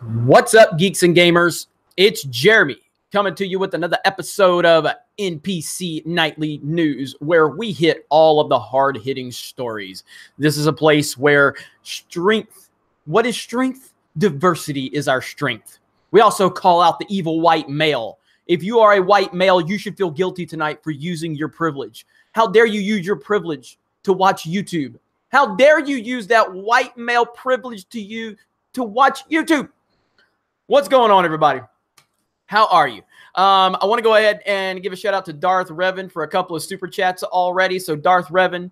What's up, geeks and gamers? It's Jeremy coming to you with another episode of Npc Nightly News, where we hit all of the hard-hitting stories. This is a place where strength, what is strength? Diversity is our strength. We also call out the evil white male. If you are a white male, you should feel guilty tonight for using your privilege. How dare you use your privilege to watch YouTube? How dare you use that white male privilege to watch YouTube? What's going on, everybody? How are you? I want to go ahead and give a shout out to Darth Revan for a couple of super chats already. So Darth Revan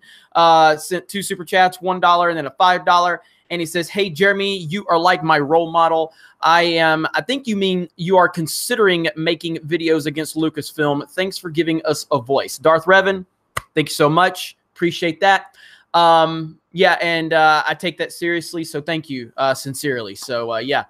sent 2 super chats, $1 and then a $5. And he says, "Hey, Jeremy, you are like my role model. I think you mean you are considering making videos against Lucasfilm. Thanks for giving us a voice." Darth Revan, thank you so much. Appreciate that. Yeah, and I take that seriously. So thank you sincerely. So yeah.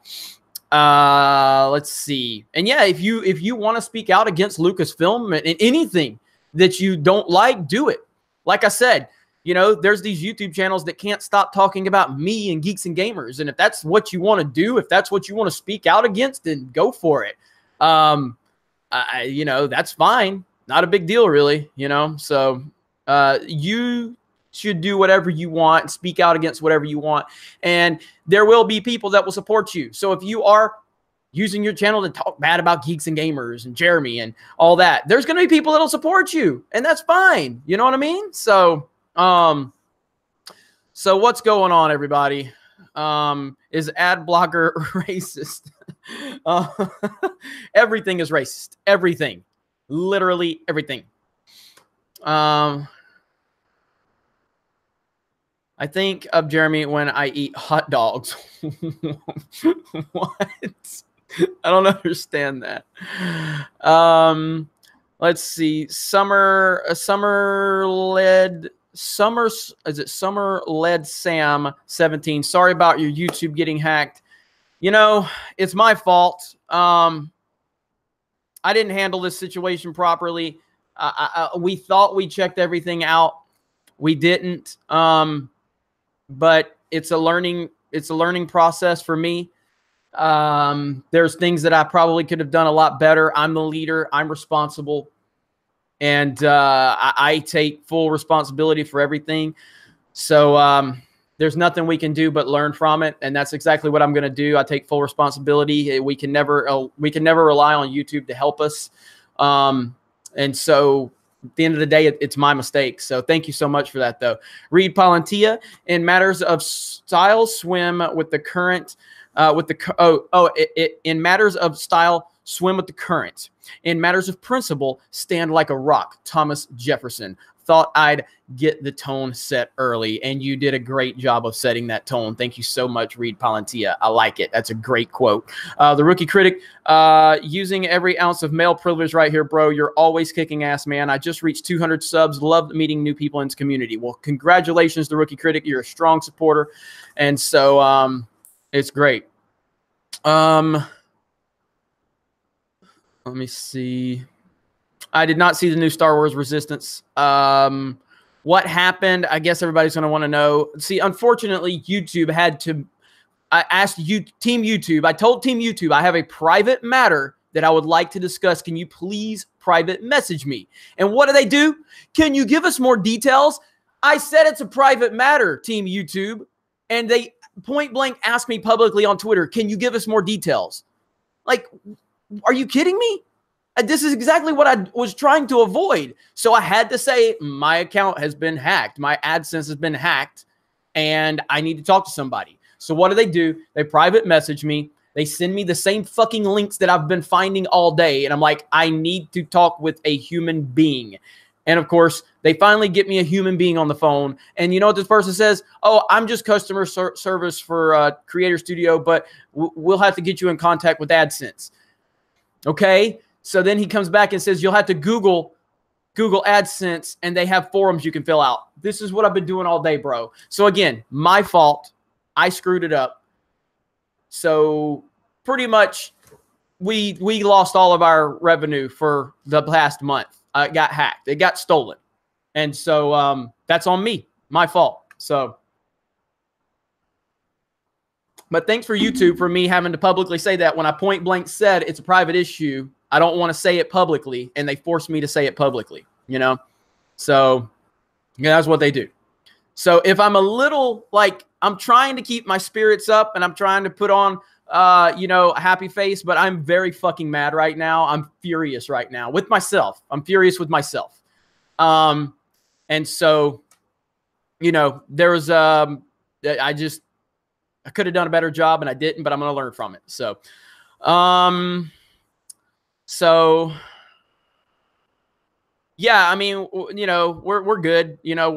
Let's see. And yeah, if you want to speak out against Lucasfilm and anything that you don't like, do it. Like I said, you know, there's these YouTube channels that can't stop talking about me and Geeks and Gamers. And if that's what you want to do, if that's what you want to speak out against, then go for it. You know, that's fine. Not a big deal, really, you know. So you should do whatever you want, speak out against whatever you want, and there will be people that will support you. So if you are using your channel to talk bad about Geeks and Gamers and Jeremy and all that, there's going to be people that'll support you, and that's fine. You know what I mean? So so what's going on, everybody? Is ad blocker racist? Everything is racist. Everything, literally everything. I think of Jeremy when I eat hot dogs. What? I don't understand that. Let's see. Summer led Sam 17. Sorry about your YouTube getting hacked. You know, it's my fault. I didn't handle this situation properly. We thought we checked everything out. We didn't. But it's a learning process for me. There's things that I probably could have done a lot better. I'm the leader. I'm responsible. And I take full responsibility for everything. So there's nothing we can do but learn from it. And that's exactly what I'm going to do. I take full responsibility. We can never rely on YouTube to help us. And so at the end of the day, it's my mistake. So thank you so much for that, though. Reed Palantia, in matters of style, swim with the current. In matters of style, swim with the current. In matters of principle, stand like a rock. Thomas Jefferson. Thought I'd get the tone set early, and you did a great job of setting that tone. Thank you so much, Reed Palantia. I like it. That's a great quote. The Rookie Critic, using every ounce of male privilege right here, bro. You're always kicking ass, man. I just reached 200 subs. Loved meeting new people in this community. Well, congratulations, The Rookie Critic. You're a strong supporter, and so it's great. Let me see. I did not see the new Star Wars Resistance. What happened? I guess everybody's going to want to know. See, unfortunately, YouTube had to. I asked Team YouTube. I told Team YouTube I have a private matter that I would like to discuss. Can you please private message me? And what do? Can you give us more details? I said it's a private matter, Team YouTube, and they point blank asked me publicly on Twitter, "Can you give us more details?" Like, are you kidding me? This is exactly what I was trying to avoid. So I had to say, my account has been hacked. My AdSense has been hacked, and I need to talk to somebody. So what do? They private message me. They send me the same fucking links that I've been finding all day. And I'm like, I need to talk with a human being. And of course, they finally get me a human being on the phone. And you know what this person says? "Oh, I'm just customer service for Creator Studio, but we'll have to get you in contact with AdSense." Okay. So then he comes back and says, "You'll have to Google AdSense, and they have forums you can fill out." This is what I've been doing all day, bro. So again, my fault. I screwed it up. So pretty much we lost all of our revenue for the past month. It got hacked. It got stolen. And so that's on me. My fault. So But thanks for YouTube for me having to publicly say that when I point blank said it's a private issue. I don't want to say it publicly, and they forced me to say it publicly, you know? So yeah, that's what they do. So if I'm a little like, I'm trying to keep my spirits up and I'm trying to put on, you know, a happy face, but I'm very fucking mad right now. I'm furious right now with myself. I'm furious with myself. And so, you know, there was, I could have done a better job and I didn't, but I'm going to learn from it. So, yeah, I mean, you know, we're good. You know,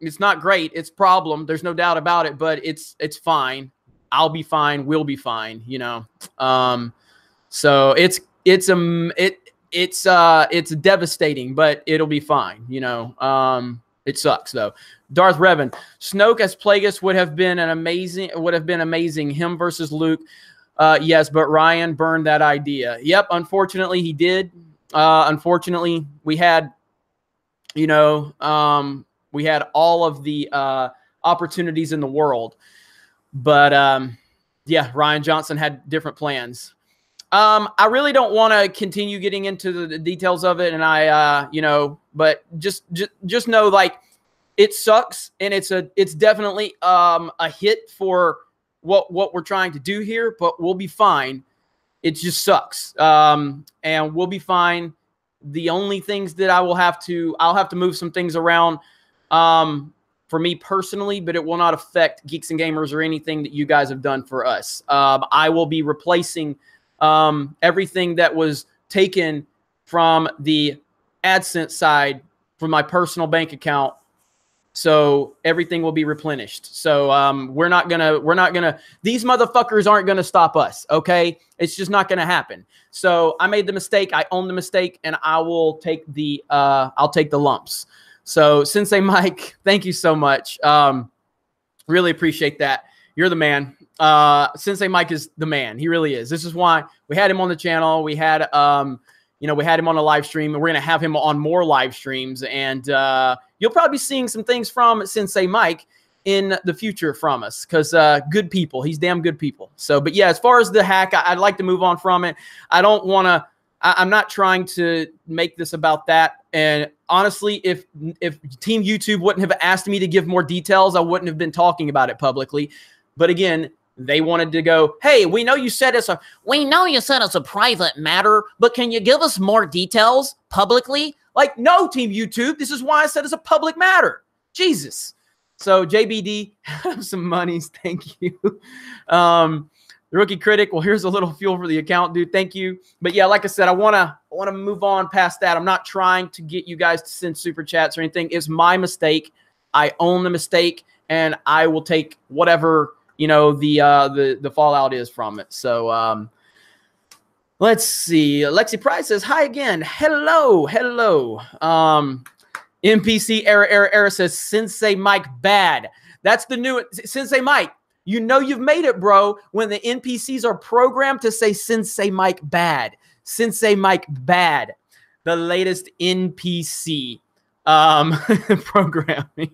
it's not great. It's problem. There's no doubt about it, but it's fine. I'll be fine. We'll be fine, you know? So it's devastating, but it'll be fine. You know, it sucks though. Darth Revan, Snoke as Plagueis would have been amazing. Him versus Luke. Yes, but Ryan burned that idea. Yep. Unfortunately he did. Unfortunately we had, you know, we had all of the opportunities in the world, but yeah, Ryan Johnson had different plans. I really don't want to continue getting into the details of it, and I, you know, but just know, like, it sucks, and it's definitely a hit for what we're trying to do here, but we'll be fine. It just sucks, and we'll be fine. The only things that I'll have to move some things around for me personally, but it will not affect Geeks and Gamers or anything that you guys have done for us. I will be replacing everything that was taken from the AdSense side from my personal bank account. So everything will be replenished. So we're not gonna, these motherfuckers aren't gonna stop us. Okay. It's just not gonna happen. So I made the mistake. I own the mistake, and I will take the, I'll take the lumps. So Sensei Mike, thank you so much. Really appreciate that. You're the man. Sensei Mike is the man. He really is. This is why we had him on the channel. We had, you know, we had him on a live stream, and we're going to have him on more live streams. And you'll probably be seeing some things from Sensei Mike in the future from us, because good people. He's damn good people. So, but yeah, as far as the hack, I'd like to move on from it. I don't want to, I'm not trying to make this about that. And honestly, if Team YouTube wouldn't have asked me to give more details, I wouldn't have been talking about it publicly. But again, they wanted to go, hey, we know you said it's a private matter, but can you give us more details publicly? Like, no, Team YouTube, this is why I said it's a public matter. Jesus. So JBD, have some monies. Thank you. The Rookie Critic, well, here's a little fuel for the account, dude. Thank you. But yeah, like I said, I wanna move on past that. I'm not trying to get you guys to send super chats or anything. It's my mistake. I own the mistake, and I will take whatever, you know, the fallout is from it. So let's see. Lexi Price says, hi again. Hello. NPC error says, Sensei Mike bad. That's the new Sensei Mike. You know you've made it, bro, when the NPCs are programmed to say Sensei Mike bad. Sensei Mike bad. The latest NPC programming.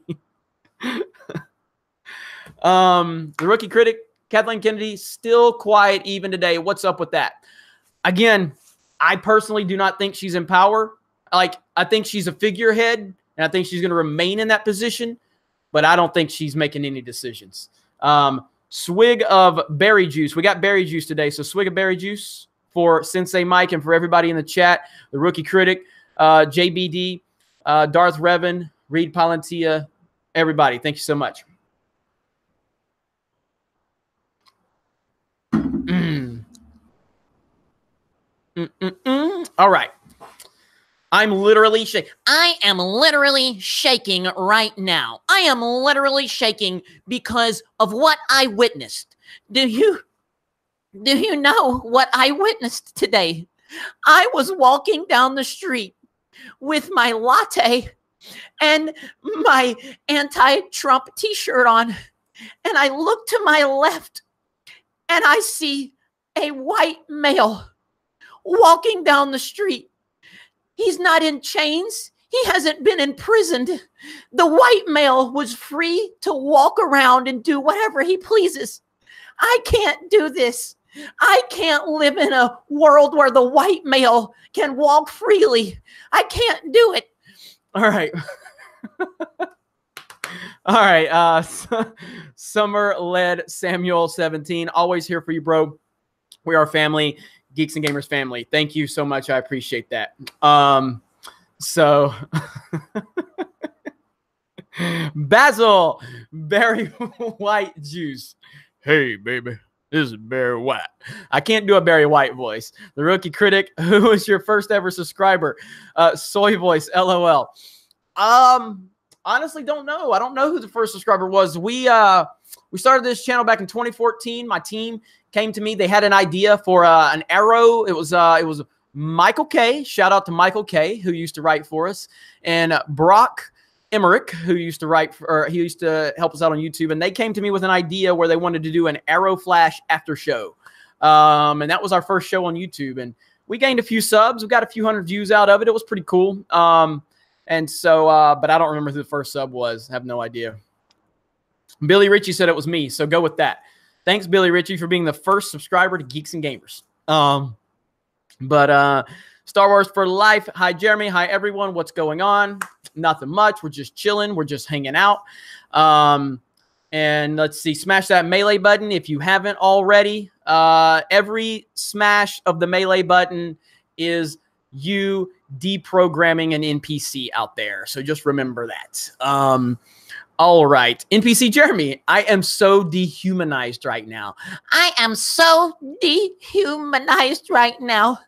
The Rookie Critic, Kathleen Kennedy, still quiet even today. What's up with that? Again, I personally do not think she's in power. Like, I think she's a figurehead, and I think she's going to remain in that position, but I don't think she's making any decisions. Swig of berry juice. We got berry juice today, so swig of berry juice for Sensei Mike and for everybody in the chat. The Rookie Critic, JBD, Darth Revan, Reed Palantia, everybody. Thank you so much. All right. I'm literally shaking. I am literally shaking right now. I am literally shaking because of what I witnessed. Do you know what I witnessed today? I was walking down the street with my latte and my anti-Trump t-shirt on, and I look to my left and I see a white male walking down the street. He's not in chains. He hasn't been imprisoned. The white male was free to walk around and do whatever he pleases. I can't do this. I can't live in a world where the white male can walk freely. I can't do it. All right. All right. Summer led Samuel 17. Always here for you, bro. We are family, Geeks and Gamers family. Thank you so much. I appreciate that. So Basil, Barry White juice. Hey, baby. This is Barry White. I can't do a Barry White voice. The rookie critic, who was your first ever subscriber? Soy voice, LOL. Honestly, don't know. I don't know who the first subscriber was. We started this channel back in 2014. My team came to me. They had an idea for an arrow. It was Michael K. Shout out to Michael K, who used to write for us, and Brock Emmerich, who used to write for, he used to help us out on YouTube, and they came to me with an idea where they wanted to do an Arrow Flash after show. And that was our first show on YouTube, and we gained a few subs. We got a few hundred views out of it. It was pretty cool. And so, but I don't remember who the first sub was. I have no idea. Billy Ritchie said it was me, so go with that. Thanks, Billy Ritchie, for being the first subscriber to Geeks and Gamers. Star Wars for Life. Hi, Jeremy. Hi, everyone. What's going on? Nothing much. We're just chilling. We're just hanging out. And let's see. Smash that melee button if you haven't already. Every smash of the melee button is you deprogramming an NPC out there. So just remember that. All right. NPC Jeremy, I am so dehumanized right now. I am so dehumanized right now.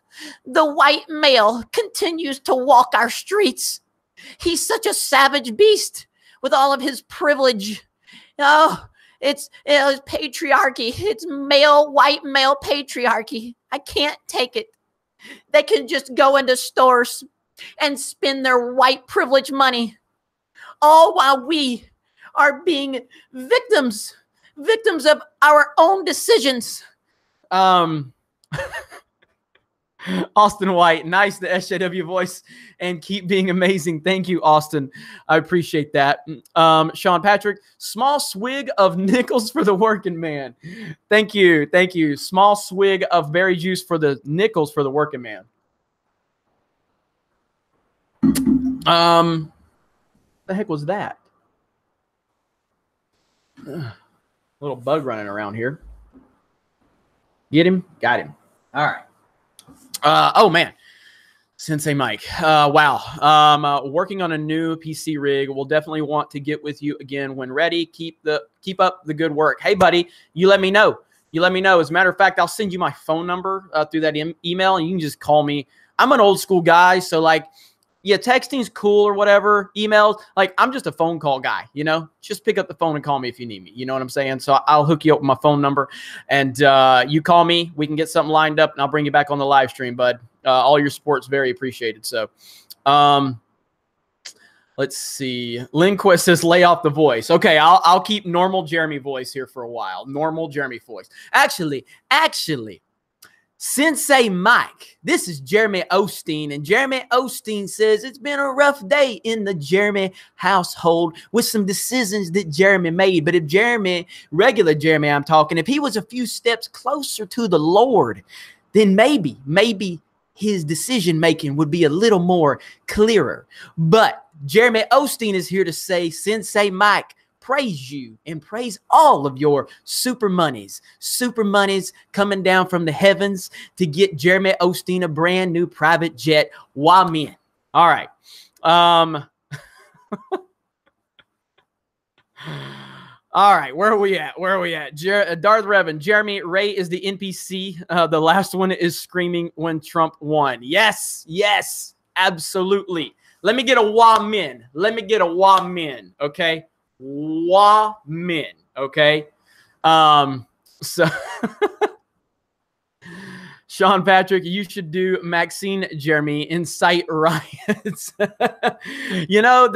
The white male continues to walk our streets. He's such a savage beast with all of his privilege. Oh, it's patriarchy. It's white male patriarchy. I can't take it. They can just go into stores and spend their white privilege money, all while we are being victims of our own decisions. Austin White, nice, the SJW voice, and keep being amazing. Thank you, Austin. I appreciate that. Sean Patrick, small swig of nickels for the working man. Thank you. Thank you. Small swig of berry juice for the nickels for the working man. The heck was that? Little bug running around here. Get him? Got him. All right. Oh, man. Sensei Mike. Wow. Working on a new PC rig. We'll definitely want to get with you again when ready. Keep up the good work. Hey, buddy, you let me know. You let me know. As a matter of fact, I'll send you my phone number through that email, and you can just call me. I'm an old school guy, so like, yeah, texting's cool or whatever. Emails, like, I'm just a phone call guy, you know? Just pick up the phone and call me if you need me. You know what I'm saying? So I'll hook you up with my phone number, and you call me. We can get something lined up, and I'll bring you back on the live stream, bud. All your support's very appreciated. So let's see. Lindquist says, lay off the voice. Okay, I'll keep normal Jeremy voice here for a while. Normal Jeremy voice. Actually, Sensei Mike, this is Jeremy Osteen, and Jeremy Osteen says it's been a rough day in the Jeremy household with some decisions that Jeremy made. But if Jeremy, regular Jeremy I'm talking, if he was a few steps closer to the Lord, then maybe his decision-making would be a little more clearer. But Jeremy Osteen is here to say, Sensei Mike, praise you and praise all of your super monies coming down from the heavens to get Jeremy Osteen a brand new private jet. Wamen. All right. All right. Where are we at? Darth Revan. Jeremy, Ray is the NPC. The last one is screaming when Trump won. Yes, absolutely. Let me get a wamen. Okay. Wamen, okay? So Sean Patrick, you should do Maxine Jeremy incite riots. You know,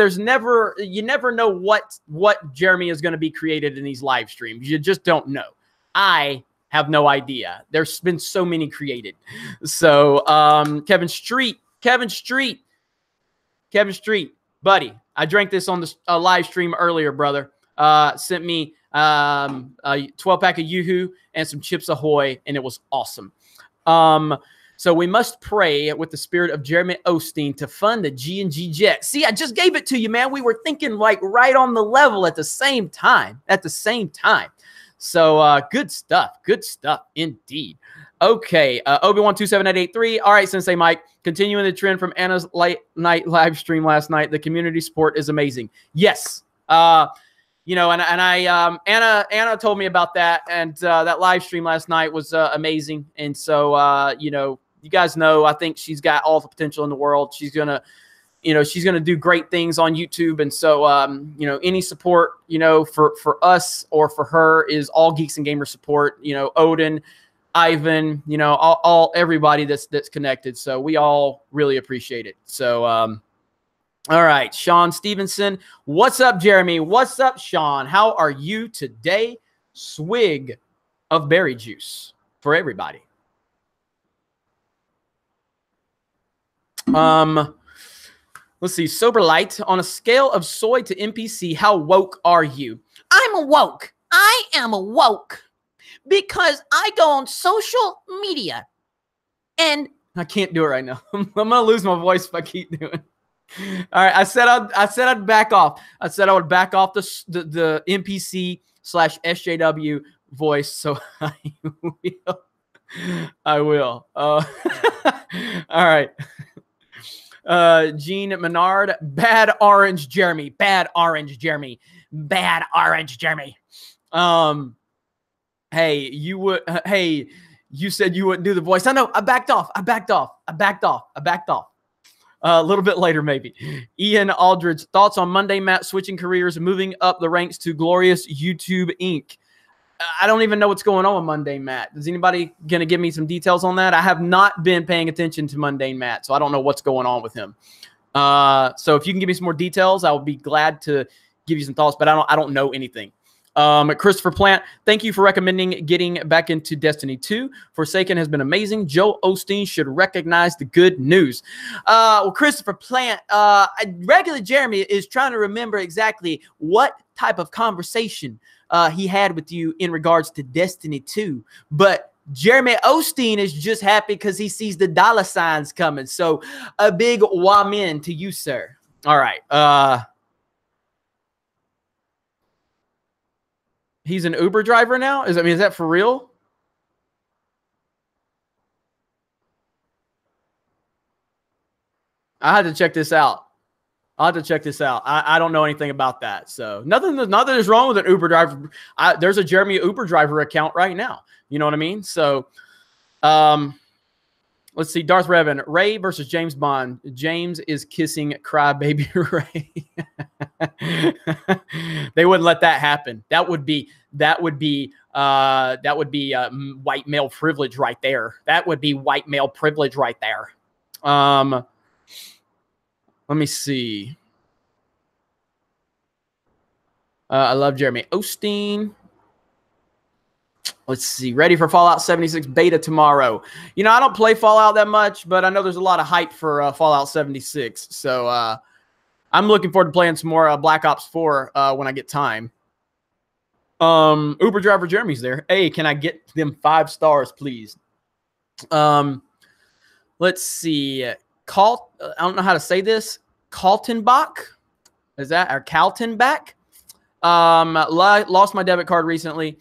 you never know what Jeremy is going to be created in these live streams. You just don't know. I have no idea. There's been so many created. So Kevin Street, buddy, I drank this on the live stream earlier, brother. Sent me a 12-pack of Yoo-Hoo, and some Chips Ahoy, and it was awesome. So we must pray with the spirit of Jeremy Osteen to fund the G&G Jet. See, I just gave it to you, man. We were thinking like right on the level at the same time. So good stuff indeed. Okay, Obi-Wan27883. All right, Sensei Mike, continuing the trend from Anna's late night live stream last night. The community support is amazing. Yes. You know, and Anna told me about that, and that live stream last night was amazing. And so, you know, you guys know, I think she's got all the potential in the world. She's gonna do great things on YouTube. And so, you know, any support, you know, for us or for her is all Geeks and Gamer support. You know, Odin, Ivan, you know, all everybody that's connected. So we all really appreciate it. So, all right, Sean Stevenson. What's up, Jeremy? What's up, Sean? How are you today? Swig of berry juice for everybody. Let's see. Sober Light, on a scale of soy to NPC, how woke are you? I'm woke. I am woke because I go on social media and I can't do it right now. I'm gonna lose my voice if I keep doing it. All right, I said I'd back off. I said I would back off the NPC / SJW voice. So I will. All right. Gene Menard, bad orange Jeremy. Bad orange Jeremy. Bad orange Jeremy. Hey, you would. Hey, you said you wouldn't do the voice. I know. I backed off. A little bit later, maybe. Ian Aldridge, thoughts on Monday Matt switching careers, moving up the ranks to Glorious YouTube Inc. I don't even know what's going on with Mundane Matt. Is anybody going to give me some details on that? I have not been paying attention to Mundane Matt, so I don't know what's going on with him. So if you can give me some more details, I will be glad to give you some thoughts, but I don't know anything. Christopher Plant, thank you for recommending getting back into Destiny 2. Forsaken has been amazing. Joe Osteen should recognize the good news. Well, Christopher Plant, regular Jeremy is trying to remember exactly what type of conversation he had with you in regards to Destiny 2. But Jeremy Osteen is just happy because he sees the dollar signs coming. So a big wamen to you, sir. All right. He's an Uber driver now? Is that for real? I had to check this out. I'll have to check this out. I don't know anything about that. So nothing is wrong with an Uber driver. There's a Jeremy Uber driver account right now. You know what I mean? So let's see. Darth Revan, Ray versus James Bond. James is kissing crybaby Ray. They wouldn't let that happen. That would be white male privilege right there. That would be white male privilege right there. Let me see. I love Jeremy Osteen. Let's see. Ready for Fallout 76 beta tomorrow. You know, I don't play Fallout that much, but I know there's a lot of hype for Fallout 76. So I'm looking forward to playing some more Black Ops 4 when I get time. Uber driver Jeremy's there. Hey, can I get them 5 stars, please? Let's see. I don't know how to say this. Kaltenbach? Is that or Kaltenbach? Lost my debit card recently.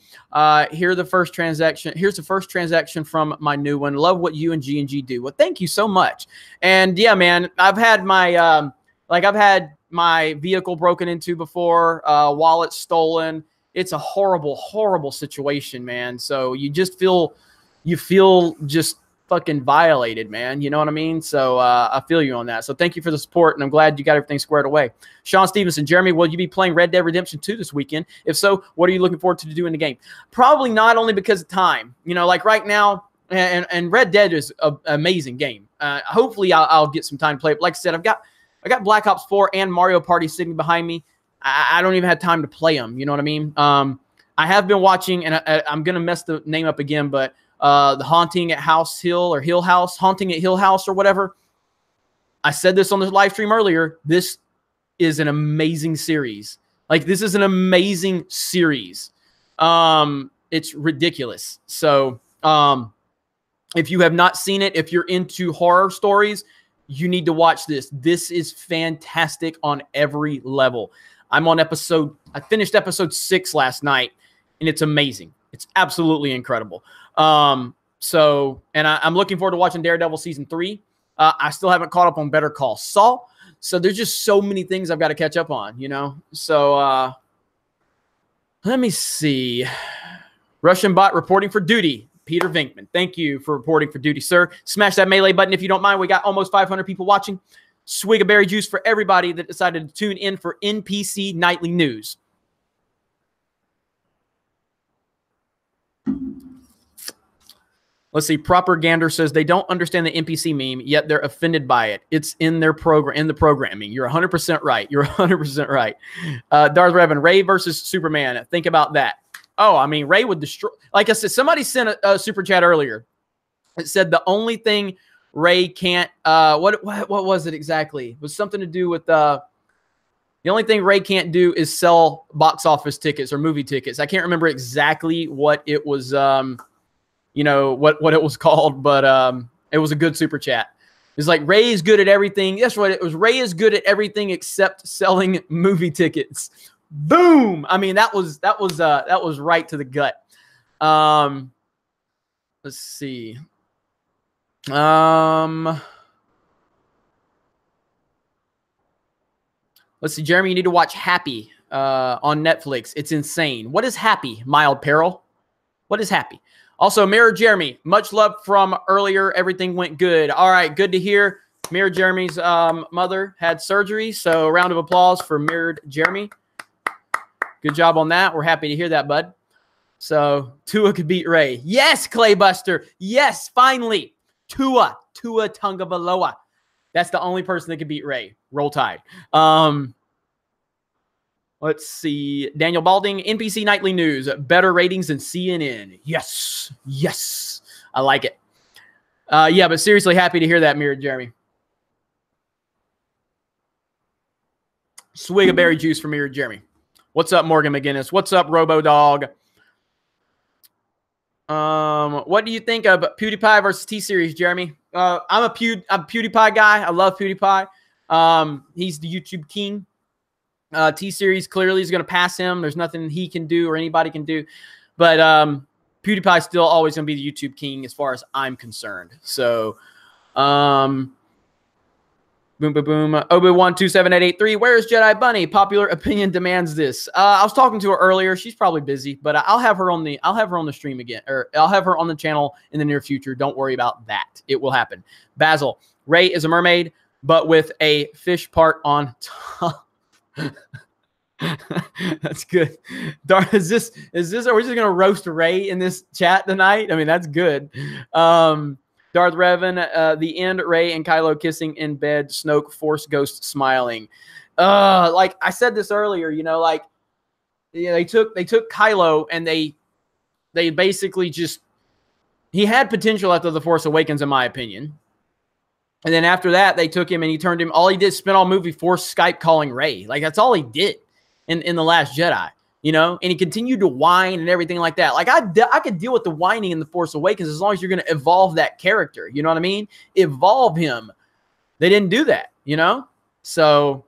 Here's the first transaction from my new one. Love what you and G&G do. Well, thank you so much. And yeah, man, I've had my vehicle broken into before, wallet stolen. It's a horrible, horrible situation, man. So you feel just fucking violated, man. You know what I mean? So I feel you on that. So thank you for the support, and I'm glad you got everything squared away. Sean Stevenson, Jeremy, will you be playing Red Dead Redemption 2 this weekend? If so, what are you looking forward to do in the game? Probably not, only because of time. You know, like right now, and Red Dead is an amazing game. Hopefully I'll get some time to play it. But like I said, I got Black Ops 4 and Mario Party sitting behind me. I don't even have time to play them. You know what I mean? I have been watching, and I'm going to mess the name up again, but the Haunting at Hill House or whatever. I said this on the live stream earlier. This is an amazing series. Like, this is an amazing series. It's ridiculous. So if you have not seen it, if you're into horror stories, you need to watch this. This is fantastic on every level. I finished episode 6 last night, and it's amazing. It's absolutely incredible. I'm looking forward to watching Daredevil season 3. I still haven't caught up on Better Call Saul. So there's just so many things I've got to catch up on, you know? So let me see. Russian bot reporting for duty. Peter Vinkman, thank you for reporting for duty, sir. Smash that melee button if you don't mind. We got almost 500 people watching. Swig of berry juice for everybody that decided to tune in for NPC Nightly News. Let's see. Propagander says they don't understand the NPC meme, yet they're offended by it. It's in their program, in the programming. You're 100% right. You're 100% right. Darth Revan, Ray versus Superman. Think about that. Oh, I mean, Ray would destroy. Like I said, somebody sent a super chat earlier. It said the only thing Ray can't. What was it exactly? It was something to do with the only thing Ray can't do is sell box office tickets or movie tickets. I can't remember exactly what it was. You know what it was called, but it was a good super chat. It's like Ray is good at everything. That's what it was. Ray is good at everything except selling movie tickets. Boom! I mean, that was right to the gut. Let's see. Let's see, Jeremy, you need to watch Happy on Netflix. It's insane. What is Happy? Mild Peril? What is Happy? Also, Mirror Jeremy, much love from earlier. Everything went good. All right, good to hear. Mirror Jeremy's mother had surgery, so round of applause for Mirrored Jeremy. Good job on that. We're happy to hear that, bud. So Tua could beat Ray. Yes, Claybuster. Yes, finally. Tua Tungabaloa. That's the only person that could beat Ray. Roll Tide. Let's see. Daniel Balding, NPC Nightly News. Better ratings than CNN. Yes. Yes. I like it. Yeah, but seriously, happy to hear that, Mirrored Jeremy. Swig of berry juice for Mirrored Jeremy. What's up, Morgan McGinnis? What's up, RoboDog? What do you think of PewDiePie versus T-Series, Jeremy? I'm a PewDiePie guy. I love PewDiePie. He's the YouTube king. T-Series clearly is going to pass him. There's nothing he can do or anybody can do. But PewDiePie is still always going to be the YouTube king as far as I'm concerned. So, boom, boom, boom. Obi-Wan27883. Where is Jedi Bunny? Popular opinion demands this. I was talking to her earlier. She's probably busy, but I'll have her on the stream again, or I'll have her on the channel in the near future. Don't worry about that. It will happen. Basil. Ray is a mermaid, but with a fish part on top. That's good. Is this are we just gonna roast Ray in this chat tonight? I mean, that's good. Darth Revan, the end, Ray and Kylo kissing in bed, Snoke, Force Ghost smiling. Like I said this earlier, you know, like they took Kylo and they basically just he had potential after The Force Awakens, in my opinion. And then after that, they took him and he turned him. All he did spent all movie Force Skype calling Ray. Like that's all he did in The Last Jedi. You know, and he continued to whine and everything like that. Like I could deal with the whining in The Force Awakens as long as you're going to evolve that character. You know what I mean? Evolve him. They didn't do that, you know? So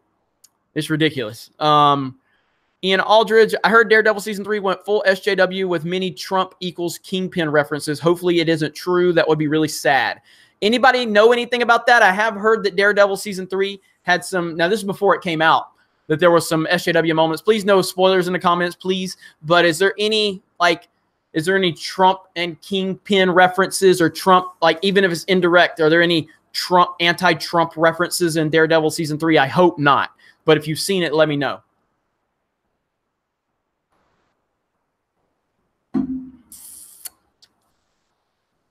it's ridiculous. Ian Aldridge, I heard Daredevil Season 3 went full SJW with many Trump equals Kingpin references. Hopefully it isn't true. That would be really sad. Anybody know anything about that? I have heard that Daredevil Season 3 had some, now this is before it came out, that there was some SJW moments. Please no spoilers in the comments, please. But is there any Trump and Kingpin references or Trump, like even if it's indirect, are there any Trump, anti-Trump references in Daredevil Season 3? I hope not. But if you've seen it, let me know.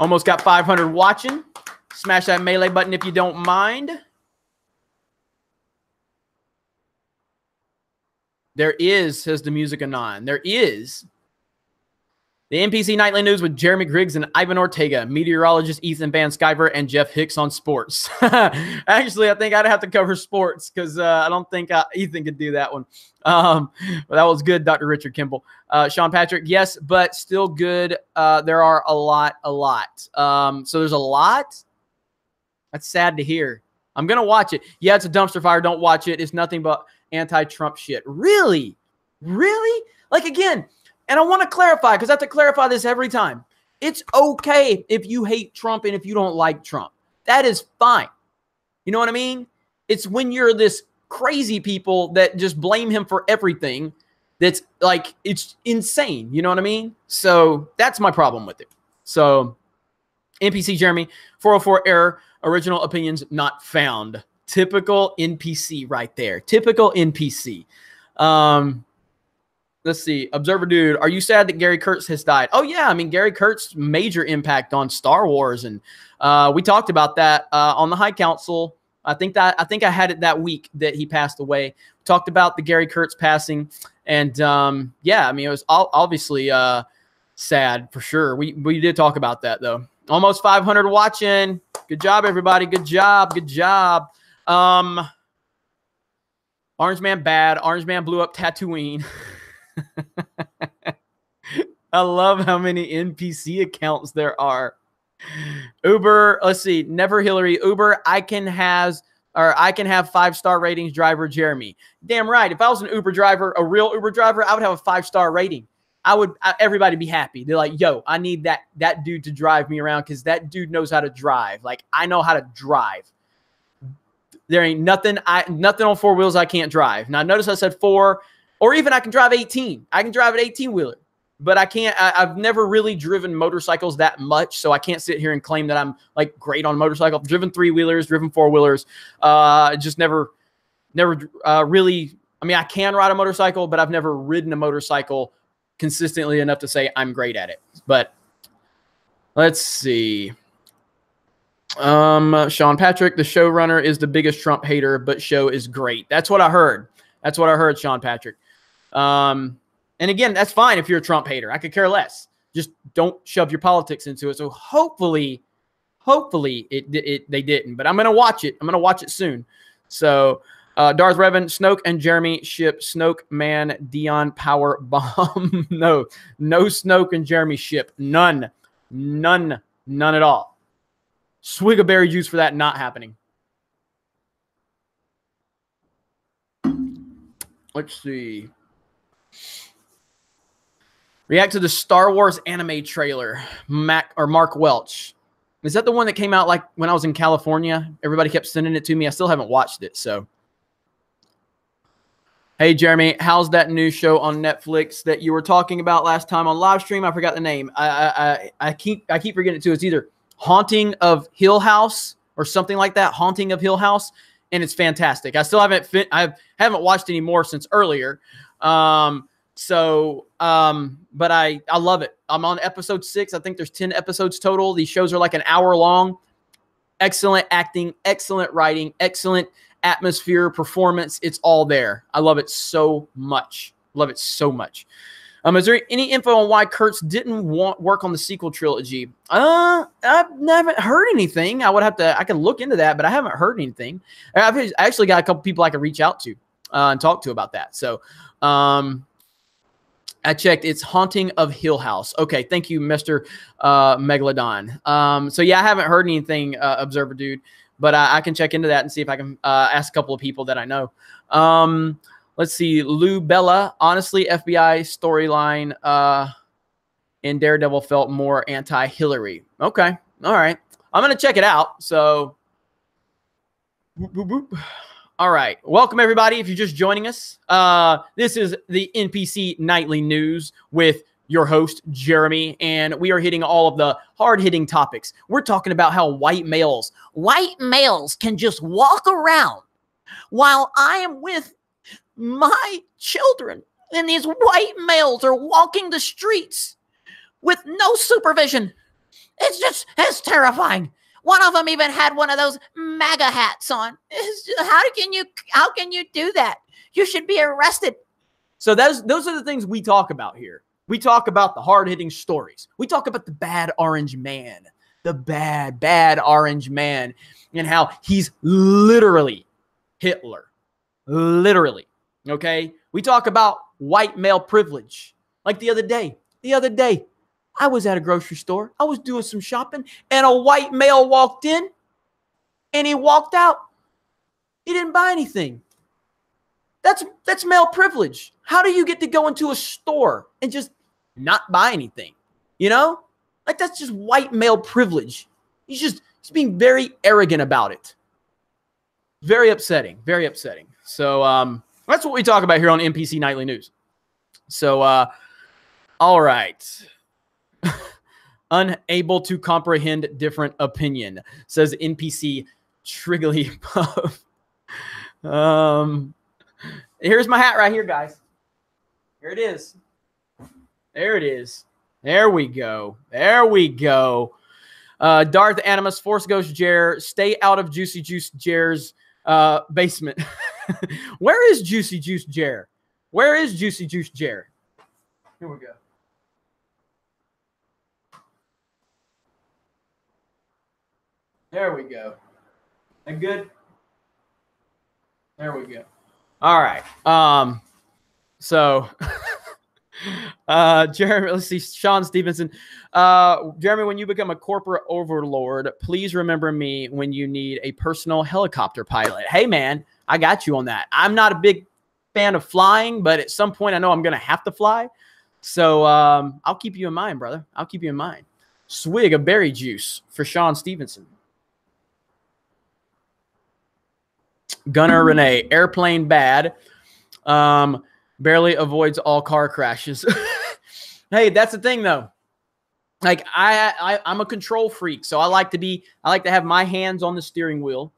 Almost got 500 watching. Smash that melee button if you don't mind. There is, says the Music Anon. There is The NPC Nightly News with Jeremy Griggs and Ivan Ortega, meteorologist Ethan Van Sciver, and Jeff Hicks on sports. Actually, I think I'd have to cover sports because I don't think Ethan could do that one. But that was good, Dr. Richard Kimball. Sean Patrick, yes, but still good. There are a lot. So there's a lot. That's sad to hear. I'm going to watch it. Yeah, it's a dumpster fire. Don't watch it. It's nothing but anti-Trump shit. Really? Like, again, and I want to clarify, because I have to clarify this every time. It's okay if you hate Trump and if you don't like Trump. That is fine. You know what I mean? It's when you're this crazy people that just blame him for everything that's like, it's insane. You know what I mean? So that's my problem with it. So NPC Jeremy, 404 error, original opinions not found. Typical NPC right there. Typical NPC. Let's see. Observer Dude, are you sad that Gary Kurtz has died? Oh, yeah. I mean, Gary Kurtz, major impact on Star Wars. And we talked about that on the High Council. I think I had it that week that he passed away. We talked about the Gary Kurtz passing. And, yeah, I mean, it was obviously sad for sure. We did talk about that, though. Almost 500 watching. Good job, everybody. Good job. Orange Man bad. Orange Man blew up Tatooine. I love how many NPC accounts there are. Uber, let's see, never Hillary. Uber, I can have 5-star ratings. Driver Jeremy, damn right. If I was an Uber driver, a real Uber driver, I would have a 5-star rating. Everybody be happy. They're like, yo, I need that dude to drive me around because that dude knows how to drive. Like, I know how to drive. There ain't nothing on 4 wheels I can't drive. Now, notice I said 4. Or even I can drive 18. I can drive an 18-wheeler. But I can't. I've never really driven motorcycles that much, so I can't sit here and claim that I'm like great on motorcycle. I've driven 3-wheelers, driven 4-wheelers. Just never really. I mean, I can ride a motorcycle, but I've never ridden a motorcycle consistently enough to say I'm great at it. But let's see. Sean Patrick, the showrunner is the biggest Trump hater, but show is great. That's what I heard. Sean Patrick. And again, that's fine if you're a Trump hater. I could care less. Just don't shove your politics into it. So hopefully they didn't. But I'm gonna watch it. I'm gonna watch it soon. So Darth Revan, Snoke and Jeremy ship. Snoke man Dion power bomb. No Snoke and Jeremy ship. None at all. Swig of berry juice for that not happening. Let's see. React to the Star Wars anime trailer. Mark Welch. Is that the one that came out like when I was in California? Everybody kept sending it to me. I still haven't watched it. So, hey Jeremy, how's that new show on Netflix that you were talking about last time on live stream? I forgot the name. I keep forgetting it too. It's either Haunting of Hill House or something like that. Haunting of Hill House. And it's fantastic. I still haven't haven't watched any more since earlier. But I love it. I'm on episode 6. I think there's 10 episodes total. These shows are like an hour long. Excellent acting, excellent writing, excellent atmosphere, performance. It's all there. I love it so much. Is there any info on why Kurtz didn't work on the sequel trilogy? I haven't heard anything. I can look into that, but I haven't heard anything. I've actually got a couple people I can reach out to and talk to about that. So I checked. It's Haunting of Hill House. Okay, thank you, Mr. Megalodon. So yeah, I haven't heard anything, Observer Dude, but I can check into that and see if I can ask a couple of people that I know. Let's see. Lou Bella. Honestly, FBI storyline in Daredevil felt more anti-Hillary. Okay. All right. I'm going to check it out. So, all right. Welcome, everybody. If you're just joining us, this is the NPC Nightly News with your host, Jeremy, and we are hitting all of the hard-hitting topics. We're talking about how white males can just walk around while I am with my children, and these white males are walking the streets with no supervision. It's terrifying. One of them even had one of those MAGA hats on. How can you do that? You should be arrested. So those are the things we talk about here. We talk about the hard-hitting stories. We talk about the bad orange man, the bad orange man, and how he's literally Hitler. Literally. Okay? We talk about white male privilege. Like the other day, I was at a grocery store. I was doing some shopping, and a white male walked in, and he walked out. He didn't buy anything. That's male privilege. How do you get to go into a store and just not buy anything? You know? Like, that's just white male privilege. He's being very arrogant about it. Very upsetting. Very upsetting. So that's what we talk about here on NPC Nightly News. So, all right. Unable to comprehend different opinion, says NPC Triggly Puff. Here's my hat right here, guys. Here it is. There it is. There we go. There we go. Darth Animus, Force Ghost Jer, stay out of Juicy Juice Jer's basement. Where is Juicy Juice Jer? Where is Juicy Juice Jer? Here we go. There we go. That good? There we go. All right. So Jeremy, let's see. Sean Stevenson. Jeremy, when you become a corporate overlord, please remember me when you need a personal helicopter pilot. Hey man, I got you on that. I'm not a big fan of flying, but at some point I know I'm gonna have to fly. So I'll keep you in mind, brother. I'll keep you in mind. Swig of berry juice for Sean Stevenson. Gunnar Renee, airplane bad. Barely avoids all car crashes. Hey, that's the thing though. Like I'm a control freak, so I like to have my hands on the steering wheel.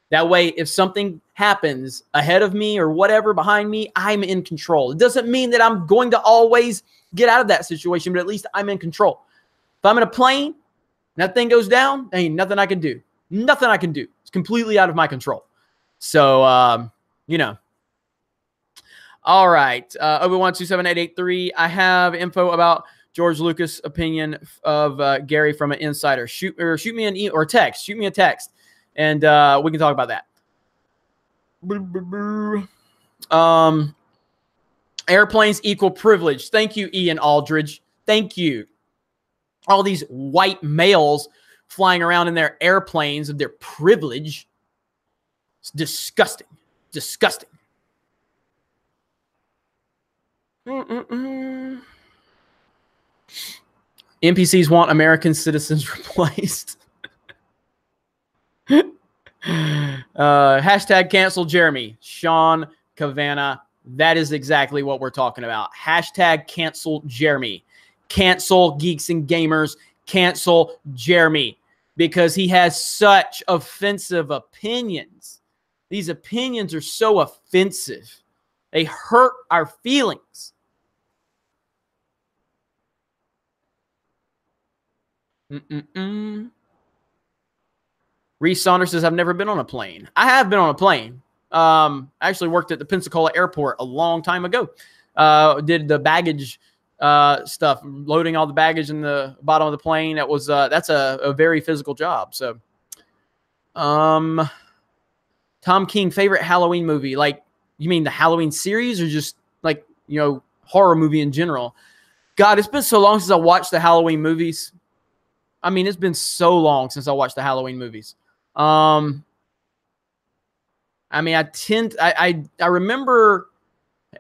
That way, if something happens ahead of me or whatever behind me, I'm in control. It doesn't mean that I'm going to always get out of that situation, but at least I'm in control. If I'm in a plane and that thing goes down, there ain't nothing I can do. Nothing I can do. It's completely out of my control. So, you know. All right. Obi-Wan 27883. I have info about George Lucas' opinion of Gary from an insider. Shoot me an or text. Shoot me a text, and we can talk about that. Airplanes equal privilege. Thank you, Ian Aldridge. Thank you. All these white males flying around in their airplanes of their privilege. It's disgusting. Disgusting. NPCs want American citizens replaced. Hashtag cancel Jeremy. Sean Cavanagh. That is exactly what we're talking about. Hashtag cancel Jeremy. Cancel Geeks and Gamers. Cancel Jeremy. Because he has such offensive opinions. These opinions are so offensive. They hurt our feelings. Reese Saunders says, I've never been on a plane. I have been on a plane. I actually worked at the Pensacola airport a long time ago. Did the baggage stuff, loading all the baggage in the bottom of the plane. That's a very physical job. So, Tom King, favorite Halloween movie? Like, you mean the Halloween series or just like, horror movie in general? God, it's been so long since I watched the Halloween movies. I mean, it's been so long since I watched the Halloween movies. I mean, I remember,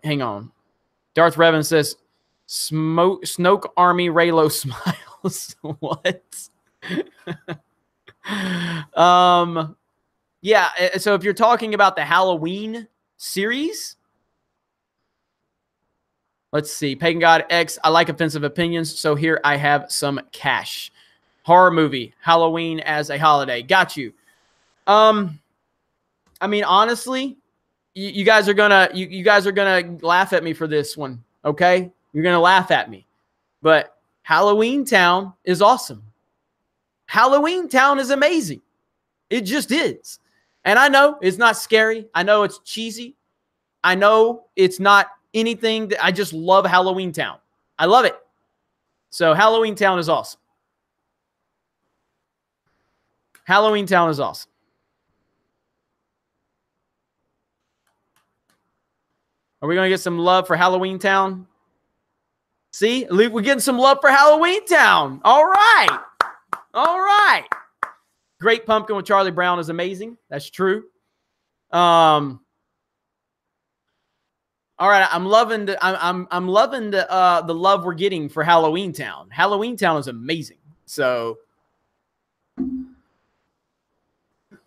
hang on. Darth Revan says, Snoke Army Raylo smiles. What? Yeah, so if you're talking about the Halloween series, let's see. Pagan God X, I like offensive opinions, so here I have some cash. Horror movie, Halloween as a holiday. Got you. I mean, honestly, you guys are gonna laugh at me for this one, okay? You're gonna laugh at me. But Halloween Town is awesome. Halloween Town is amazing. It just is. And I know it's not scary. I know it's cheesy. I know it's not anything that I just love Halloween Town. I love it. So Halloween Town is awesome. Halloween Town is awesome. Are we going to get some love for Halloween Town? See, we're getting some love for Halloween Town. All right. All right. Great Pumpkin with Charlie Brown is amazing. That's true. All right, I'm loving the love we're getting for Halloween Town. Halloween Town is amazing. So,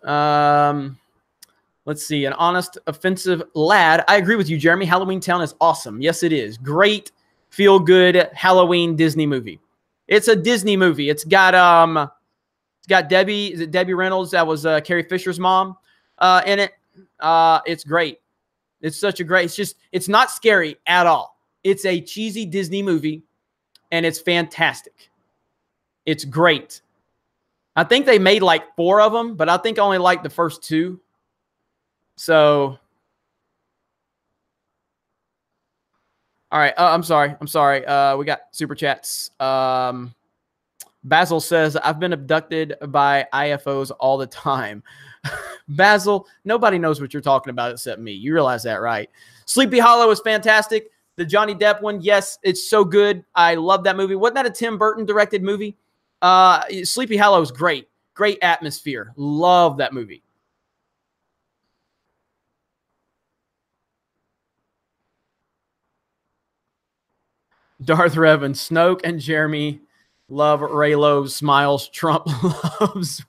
let's see. An honest, offensive lad. I agree with you, Jeremy. Halloween Town is awesome. Yes, it is. Great, feel good Halloween Disney movie. It's a Disney movie. It's got Debbie. Is it Debbie Reynolds? That was Carrie Fisher's mom in it. It's great. It's such a great, it's not scary at all. It's a cheesy Disney movie, and it's fantastic. It's great. I think they made like 4 of them, but I think I only liked the first 2. So, all right. I'm sorry. We got super chats. Basil says, I've been abducted by IFOs all the time. Basil, nobody knows what you're talking about except me. You realize that, right? Sleepy Hollow is fantastic. The Johnny Depp one, yes, it's so good. I love that movie. Wasn't that a Tim Burton directed movie? Sleepy Hollow is great. Great atmosphere. Love that movie. Darth Revan, Snoke, and Jeremy love Raylo. Smiles. Trump loves.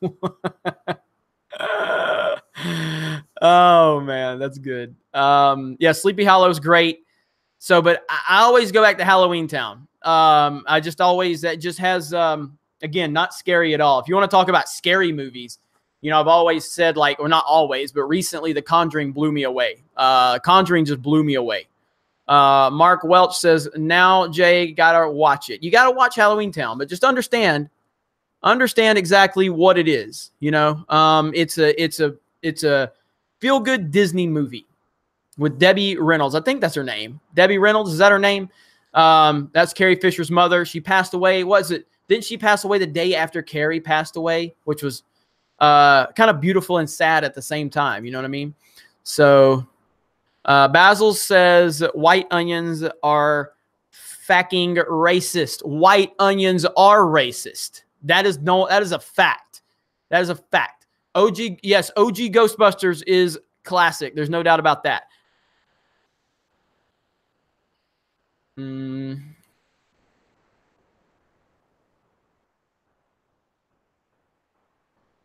Oh man, that's good. Yeah, Sleepy Hollow is great. So, but I always go back to Halloween Town. I just always, that just has, again, not scary at all. If you want to talk about scary movies, you know, I've always said, like, or not always, but recently The Conjuring blew me away. Conjuring just blew me away. Mark Welch says, now Jay, gotta watch it. You gotta watch Halloween Town, but just understand exactly what it is. You know, it's a feel-good Disney movie with Debbie Reynolds. I think that's her name. Debbie Reynolds, is that her name? That's Carrie Fisher's mother. She passed away. Didn't she pass away the day after Carrie passed away, which was kind of beautiful and sad at the same time. You know what I mean? So Basil says white onions are fucking racist. White onions are racist. That is a fact. That is a fact. OG Ghostbusters is classic. There's no doubt about that.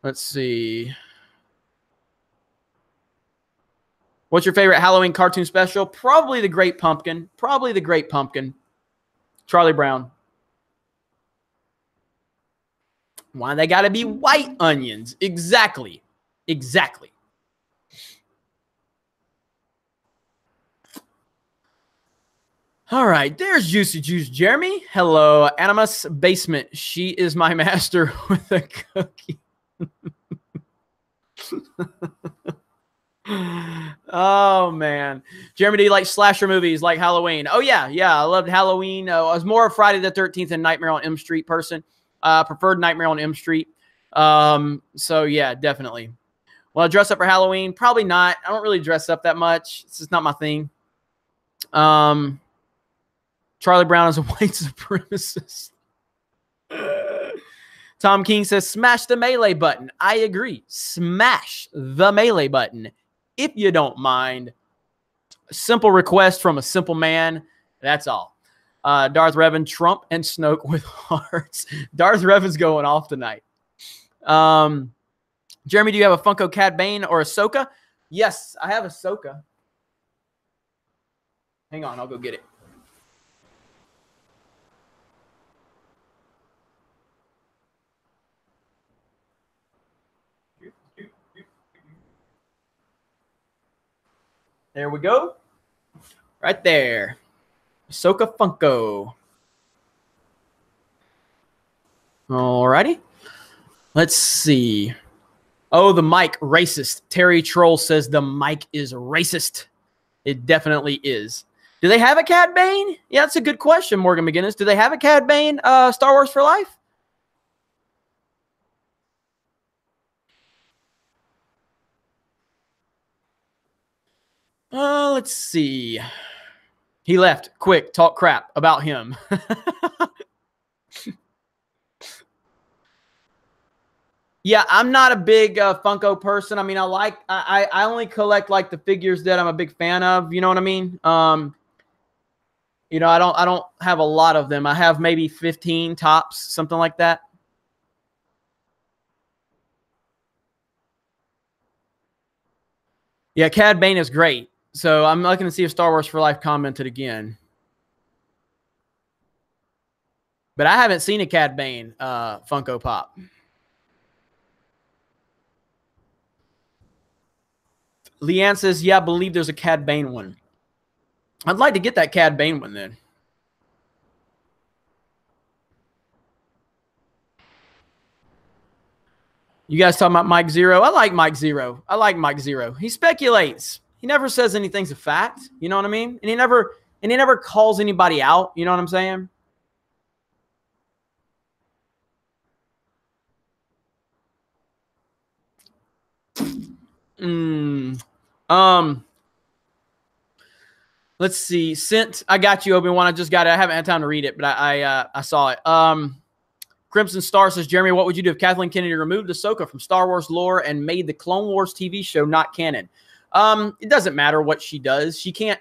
Let's see. What's your favorite Halloween cartoon special? Probably The Great Pumpkin. Charlie Brown. Why they got to be white onions? Exactly. All right, there's Juicy Juice Jeremy. Hello, Animus Basement. She is my master with a cookie. Oh, man. Jeremy, do you like slasher movies like Halloween? Oh, yeah. I loved Halloween. I was more a Friday the 13th and Nightmare on Elm Street person. Preferred Nightmare on Elm Street. So, yeah, definitely. Will I dress up for Halloween? Probably not. I don't really dress up that much. It's just not my thing. Charlie Brown is a white supremacist. Tom King says, smash the melee button. I agree. Smash the melee button. If you don't mind. Simple request from a simple man. That's all. Darth Revan, Trump, and Snoke with hearts. Darth Revan's going off tonight. Jeremy, do you have a Funko Cad Bane or Ahsoka? Yes, I have Ahsoka. Hang on, I'll go get it. There we go. Right there. Ahsoka Funko. Alrighty. Let's see. Oh, the mic, racist. Terry Troll says the mic is racist. It definitely is. Do they have a Cad Bane? Yeah, that's a good question, Morgan McGinnis. Do they have a Cad Bane Star Wars for Life? Let's see. He left. Quick, talk crap about him. Yeah, I'm not a big Funko person. I mean, I only collect like the figures that I'm a big fan of. You know what I mean? You know, I don't have a lot of them. I have maybe 15 tops, something like that. Yeah, Cad Bane is great. So I'm looking to see if Star Wars for Life commented again. But I haven't seen a Cad Bane Funko Pop. Leanne says, yeah, I believe there's a Cad Bane one. I'd like to get that Cad Bane one then. You guys talking about Mike Zero? I like Mike Zero. I like Mike Zero. He speculates. He never says anything's a fact. You know what I mean? And he never calls anybody out. You know what I'm saying? Let's see. I got you, Obi-Wan. I just got it. I haven't had time to read it, but I saw it. Crimson Star says, Jeremy, what would you do if Kathleen Kennedy removed Ahsoka from Star Wars lore and made the Clone Wars TV show not canon? It doesn't matter what she does. She can't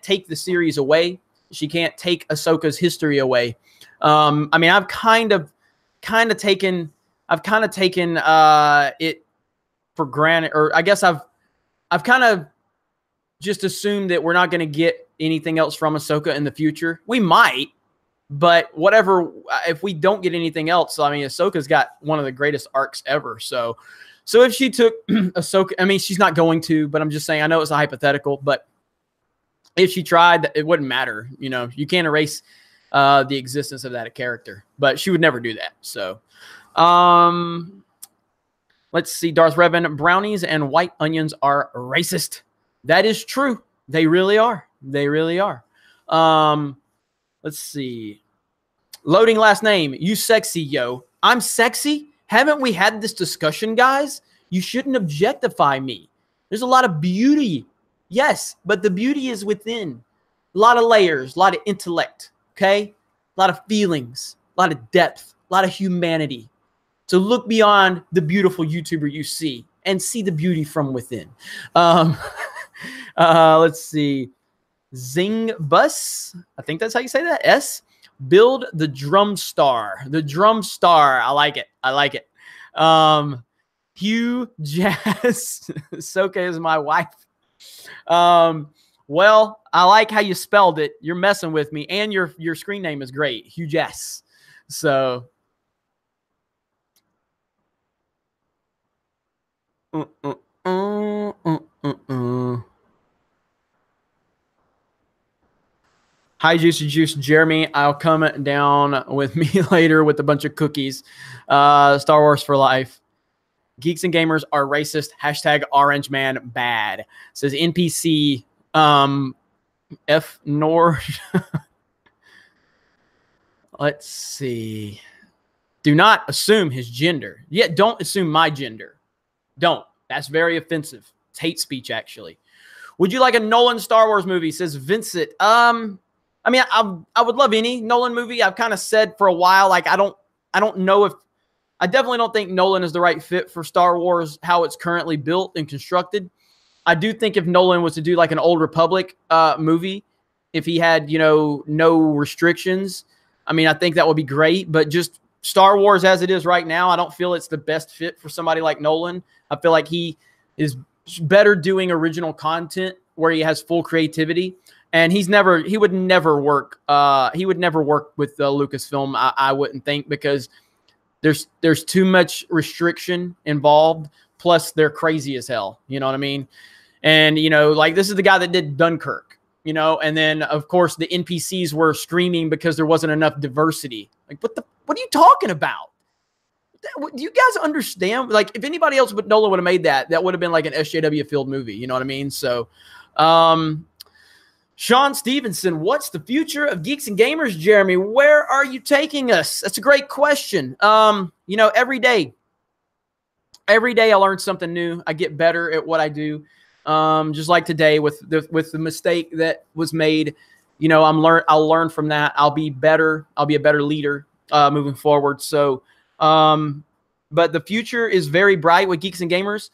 take the series away. She can't take Ahsoka's history away. I mean, I've kind of taken it for granted, or I guess I've kind of just assumed that we're not going to get anything else from Ahsoka in the future. We might, but whatever. If we don't get anything else, I mean, Ahsoka's got one of the greatest arcs ever. So if she took Ahsoka, I mean, she's not going to, but I'm just saying, I know it's a hypothetical, but if she tried, it wouldn't matter. You know, you can't erase the existence of that character, but she would never do that. So, let's see. Darth Revan, brownies and white onions are racist. That is true. They really are. They really are. Let's see. Loading last name. You sexy, yo. I'm sexy? Haven't we had this discussion, guys? You shouldn't objectify me. There's a lot of beauty. Yes, but the beauty is within. A lot of layers, a lot of intellect, okay? A lot of feelings, a lot of depth, a lot of humanity. So look beyond the beautiful YouTuber you see and see the beauty from within. Let's see. Zing Bus. I think that's how you say that. S. Build the drum star. The drum star. I like it. I like it. Hugh Jazz. Ahsoka is my wife. Well, I like how you spelled it. You're messing with me. And your screen name is great. Hugh Jazz. So. Hi, Juicy Juice. Jeremy, I'll come down with me later with a bunch of cookies. Star Wars for Life. Geeks and gamers are racist. Hashtag Orange Man bad. Says NPC F Nord. Let's see. Do not assume his gender. Yeah, don't assume my gender. Don't. That's very offensive. It's hate speech, actually. Would you like a Nolan Star Wars movie? Says Vincent. I mean, I would love any Nolan movie. I've kind of said for a while, like, I don't know if, I definitely don't think Nolan is the right fit for Star Wars, how it's currently built and constructed. I do think if Nolan was to do like an Old Republic movie, if he had, you know, no restrictions, I mean, I think that would be great. But just Star Wars as it is right now, I don't feel it's the best fit for somebody like Nolan. I feel like he is better doing original content where he has full creativity. And he would never work with Lucasfilm, I wouldn't think, because there's too much restriction involved. Plus, they're crazy as hell. You know what I mean? And, you know, like, this is the guy that did Dunkirk, you know, and then, of course, the NPCs were screaming because there wasn't enough diversity. Like, what are you talking about? Do you guys understand? Like, if anybody else but Nolan would have made that would have been like an SJW Field movie. You know what I mean? So, Sean Stevenson, what's the future of Geeks and Gamers, Jeremy? Where are you taking us? That's a great question. You know, every day I learn something new. I get better at what I do. Just like today with the mistake that was made, you know, I'll learn from that. I'll be better. I'll be a better leader moving forward. So, but the future is very bright with Geeks and Gamers.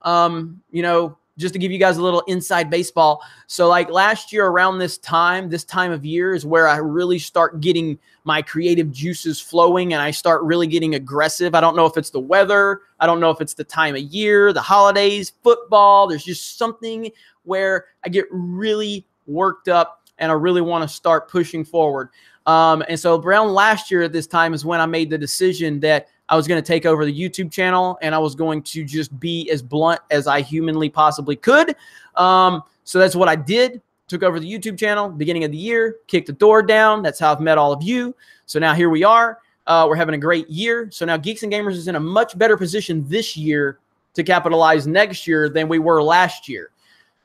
You know, just to give you guys a little inside baseball. So like last year around this time of year is where I really start getting my creative juices flowing and I start really getting aggressive. I don't know if it's the weather. I don't know if it's the time of year, the holidays, football. There's just something where I get really worked up and I really want to start pushing forward. And so around last year at this time is when I made the decision that I was going to take over the YouTube channel and I was going to just be as blunt as I humanly possibly could. So that's what I did. Took over the YouTube channel, beginning of the year, kicked the door down. That's how I've met all of you. So now here we are. We're having a great year. So now Geeks and Gamers is in a much better position this year to capitalize next year than we were last year.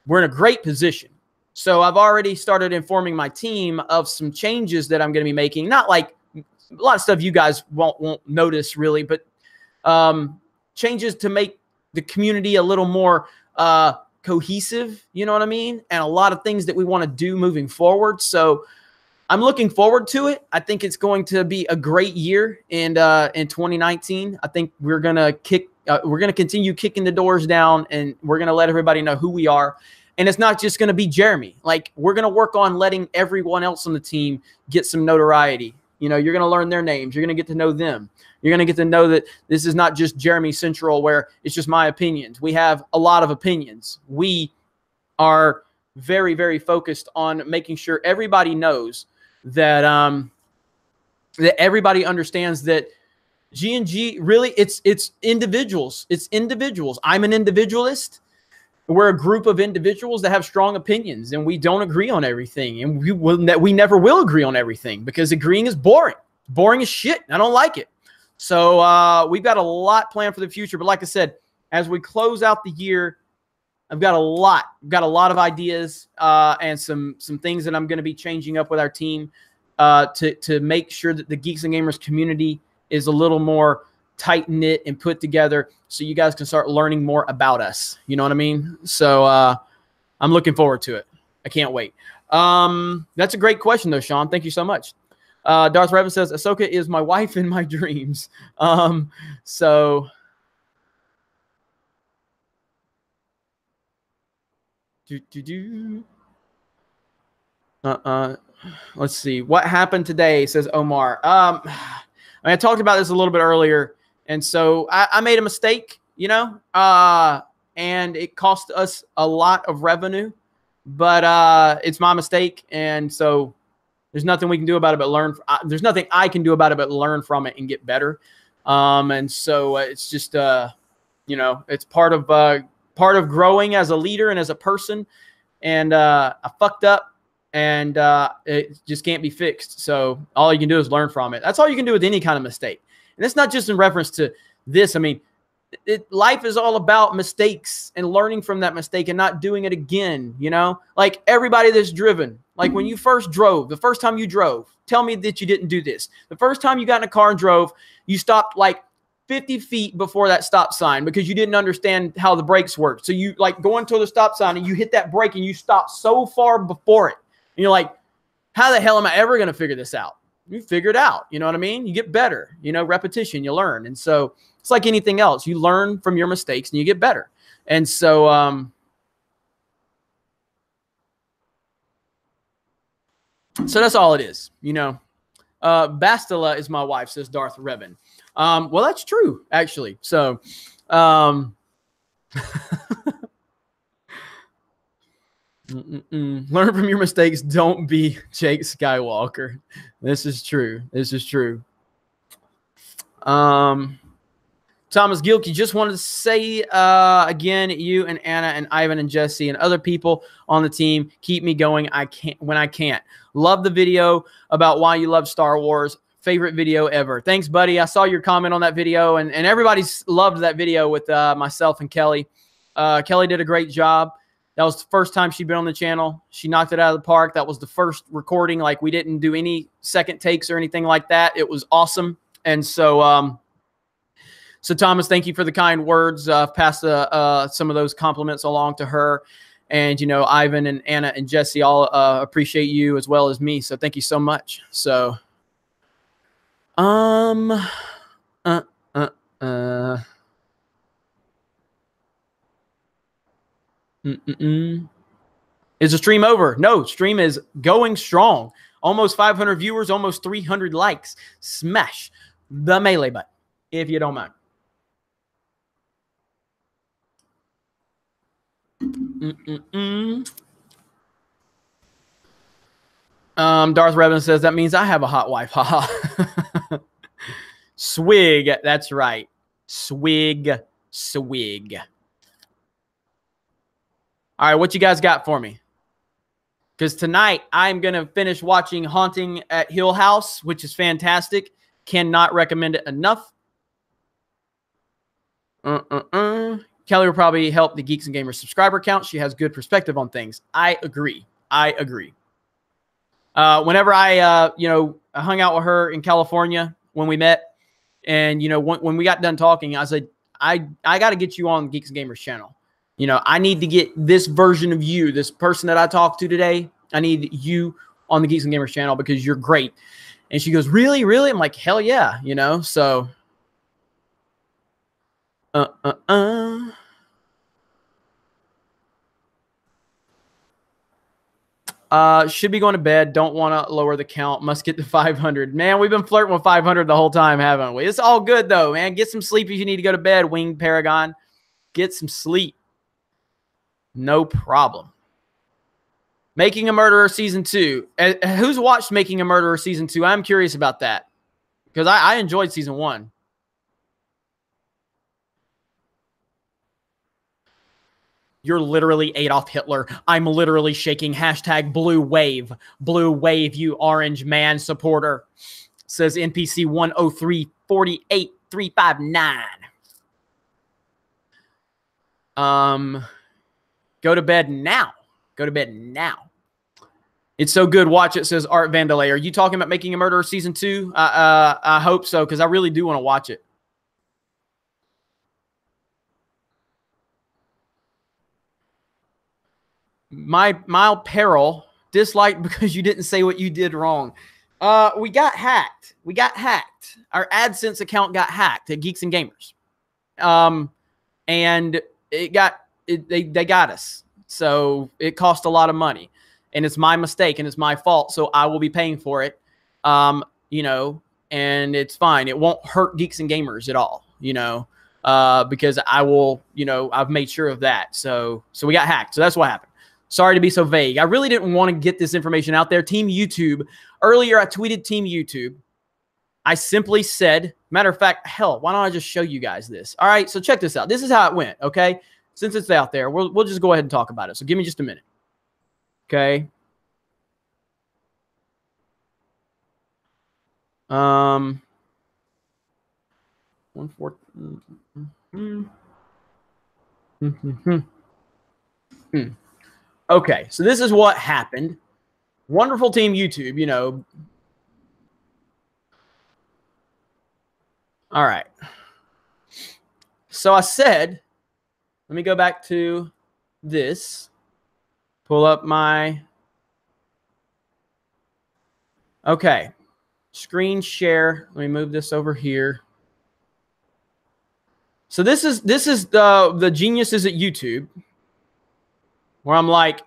We're in a great position. So I've already started informing my team of some changes that I'm going to be making. Not like a lot of stuff you guys won't notice really, but changes to make the community a little more cohesive, you know what I mean? And a lot of things that we want to do moving forward. So I'm looking forward to it. I think it's going to be a great year in 2019. I think we're going to continue kicking the doors down and we're going to let everybody know who we are. And it's not just going to be Jeremy. Like we're going to work on letting everyone else on the team get some notoriety. You know, you're going to learn their names. You're going to get to know them. You're going to get to know that this is not just Jeremy Central where it's just my opinions. We have a lot of opinions. We are very, very focused on making sure everybody knows that that everybody understands that G&G really it's individuals. It's individuals. I'm an individualist. We're a group of individuals that have strong opinions and we don't agree on everything. And we never will agree on everything because agreeing is boring. Boring as shit. I don't like it. So we've got a lot planned for the future. But like I said, as we close out the year, I've got a lot. I've got a lot of ideas and some things that I'm going to be changing up with our team to make sure that the Geeks and Gamers community is a little more tight-knit and put together so you guys can start learning more about us. You know what I mean? So I'm looking forward to it. I can't wait. That's a great question, though, Sean. Thank you so much. Darth Revan says, Ahsoka is my wife in my dreams. So let's see. What happened today, says Omar. I talked about this a little bit earlier. And so I made a mistake, you know, and it cost us a lot of revenue, but it's my mistake. And so there's nothing we can do about it, but there's nothing I can do about it, but learn from it and get better. And so it's just, you know, it's part of growing as a leader and as a person. And I fucked up and it just can't be fixed. So all you can do is learn from it. That's all you can do with any kind of mistake. And it's not just in reference to this. I mean, life is all about mistakes and learning from that mistake and not doing it again, you know? Like everybody that's driven, like when you first drove, the first time you drove, tell me that you didn't do this. The first time you got in a car and drove, you stopped like 50 feet before that stop sign because you didn't understand how the brakes work. So you like go into the stop sign and you hit that brake and you stop so far before it. And you're like, how the hell am I ever going to figure this out? You figure it out. You know what I mean? You get better, you know, repetition, you learn. And so it's like anything else. You learn from your mistakes and you get better. And so, so that's all it is. You know, Bastila is my wife, says Darth Revan. Well, that's true, actually. So, learn from your mistakes. Don't be Jake Skywalker. This is true. This is true. Thomas Gilkey, just wanted to say again, you and Anna and Ivan and Jesse and other people on the team keep me going. I can't. Love the video about why you love Star Wars. Favorite video ever. Thanks, buddy. I saw your comment on that video, and everybody's loved that video with myself and Kelly. Kelly did a great job. That was the first time she'd been on the channel. She knocked it out of the park. That was the first recording. Like, we didn't do any second takes or anything like that. It was awesome. And so, so Thomas, thank you for the kind words. Pass some of those compliments along to her. And, you know, Ivan and Anna and Jesse all appreciate you as well as me. So thank you so much. So, Is the stream over? No, stream is going strong. Almost 500 viewers, almost 300 likes. Smash the melee button if you don't mind. Darth Revan says that means I have a hot wife. Haha. Swig. That's right. Swig. Swig. All right, what you guys got for me? Because tonight I'm going to finish watching Haunting at Hill House, which is fantastic. Cannot recommend it enough. Kelly will probably help the Geeks and Gamers subscriber count. She has good perspective on things. I agree. I agree. Whenever I, you know, I hung out with her in California when we met, and, you know, when we got done talking, I said, I got to get you on Geeks and Gamers channel. You know, I need to get this version of you, this person that I talked to today. I need you on the Geeks and Gamers channel because you're great. And she goes, really, really? I'm like, hell yeah, you know, so. Should be going to bed. Don't want to lower the count. Must get to 500. Man, we've been flirting with 500 the whole time, haven't we? It's all good, though, man. Get some sleep if you need to go to bed, Winged Paragon. Get some sleep. No problem. Making a Murderer Season 2. Who's watched Making a Murderer Season 2? I'm curious about that. Because I enjoyed Season 1. You're literally Adolf Hitler. I'm literally shaking hashtag blue wave. Blue wave, you orange man supporter. Says NPC 103-48-359. Go to bed now. Go to bed now. It's so good. Watch it, says Art Vandalay. Are you talking about Making a Murderer Season 2? I hope so, because I really do want to watch it. My mild peril. Disliked because you didn't say what you did wrong. We got hacked. We got hacked. Our AdSense account got hacked at Geeks and Gamers. And it got they got us. So it cost a lot of money. And it's my mistake and it's my fault. So I will be paying for it. You know, and it's fine. It won't hurt Geeks and Gamers at all, you know, because I will, you know, I've made sure of that. So we got hacked. So that's what happened. Sorry to be so vague. I really didn't want to get this information out there. Team YouTube. Earlier, I tweeted Team YouTube. I simply said, matter of fact, hell, why don't I just show you guys this? All right, so check this out. This is how it went, okay? Since it's out there, we'll just go ahead and talk about it. So give me just a minute. Okay. 114. Okay, so this is what happened. Wonderful Team YouTube, you know. All right. So I said, let me go back to this. Pull up my. Okay. Screen share. Let me move this over here. So this is the geniuses at YouTube, where I'm like,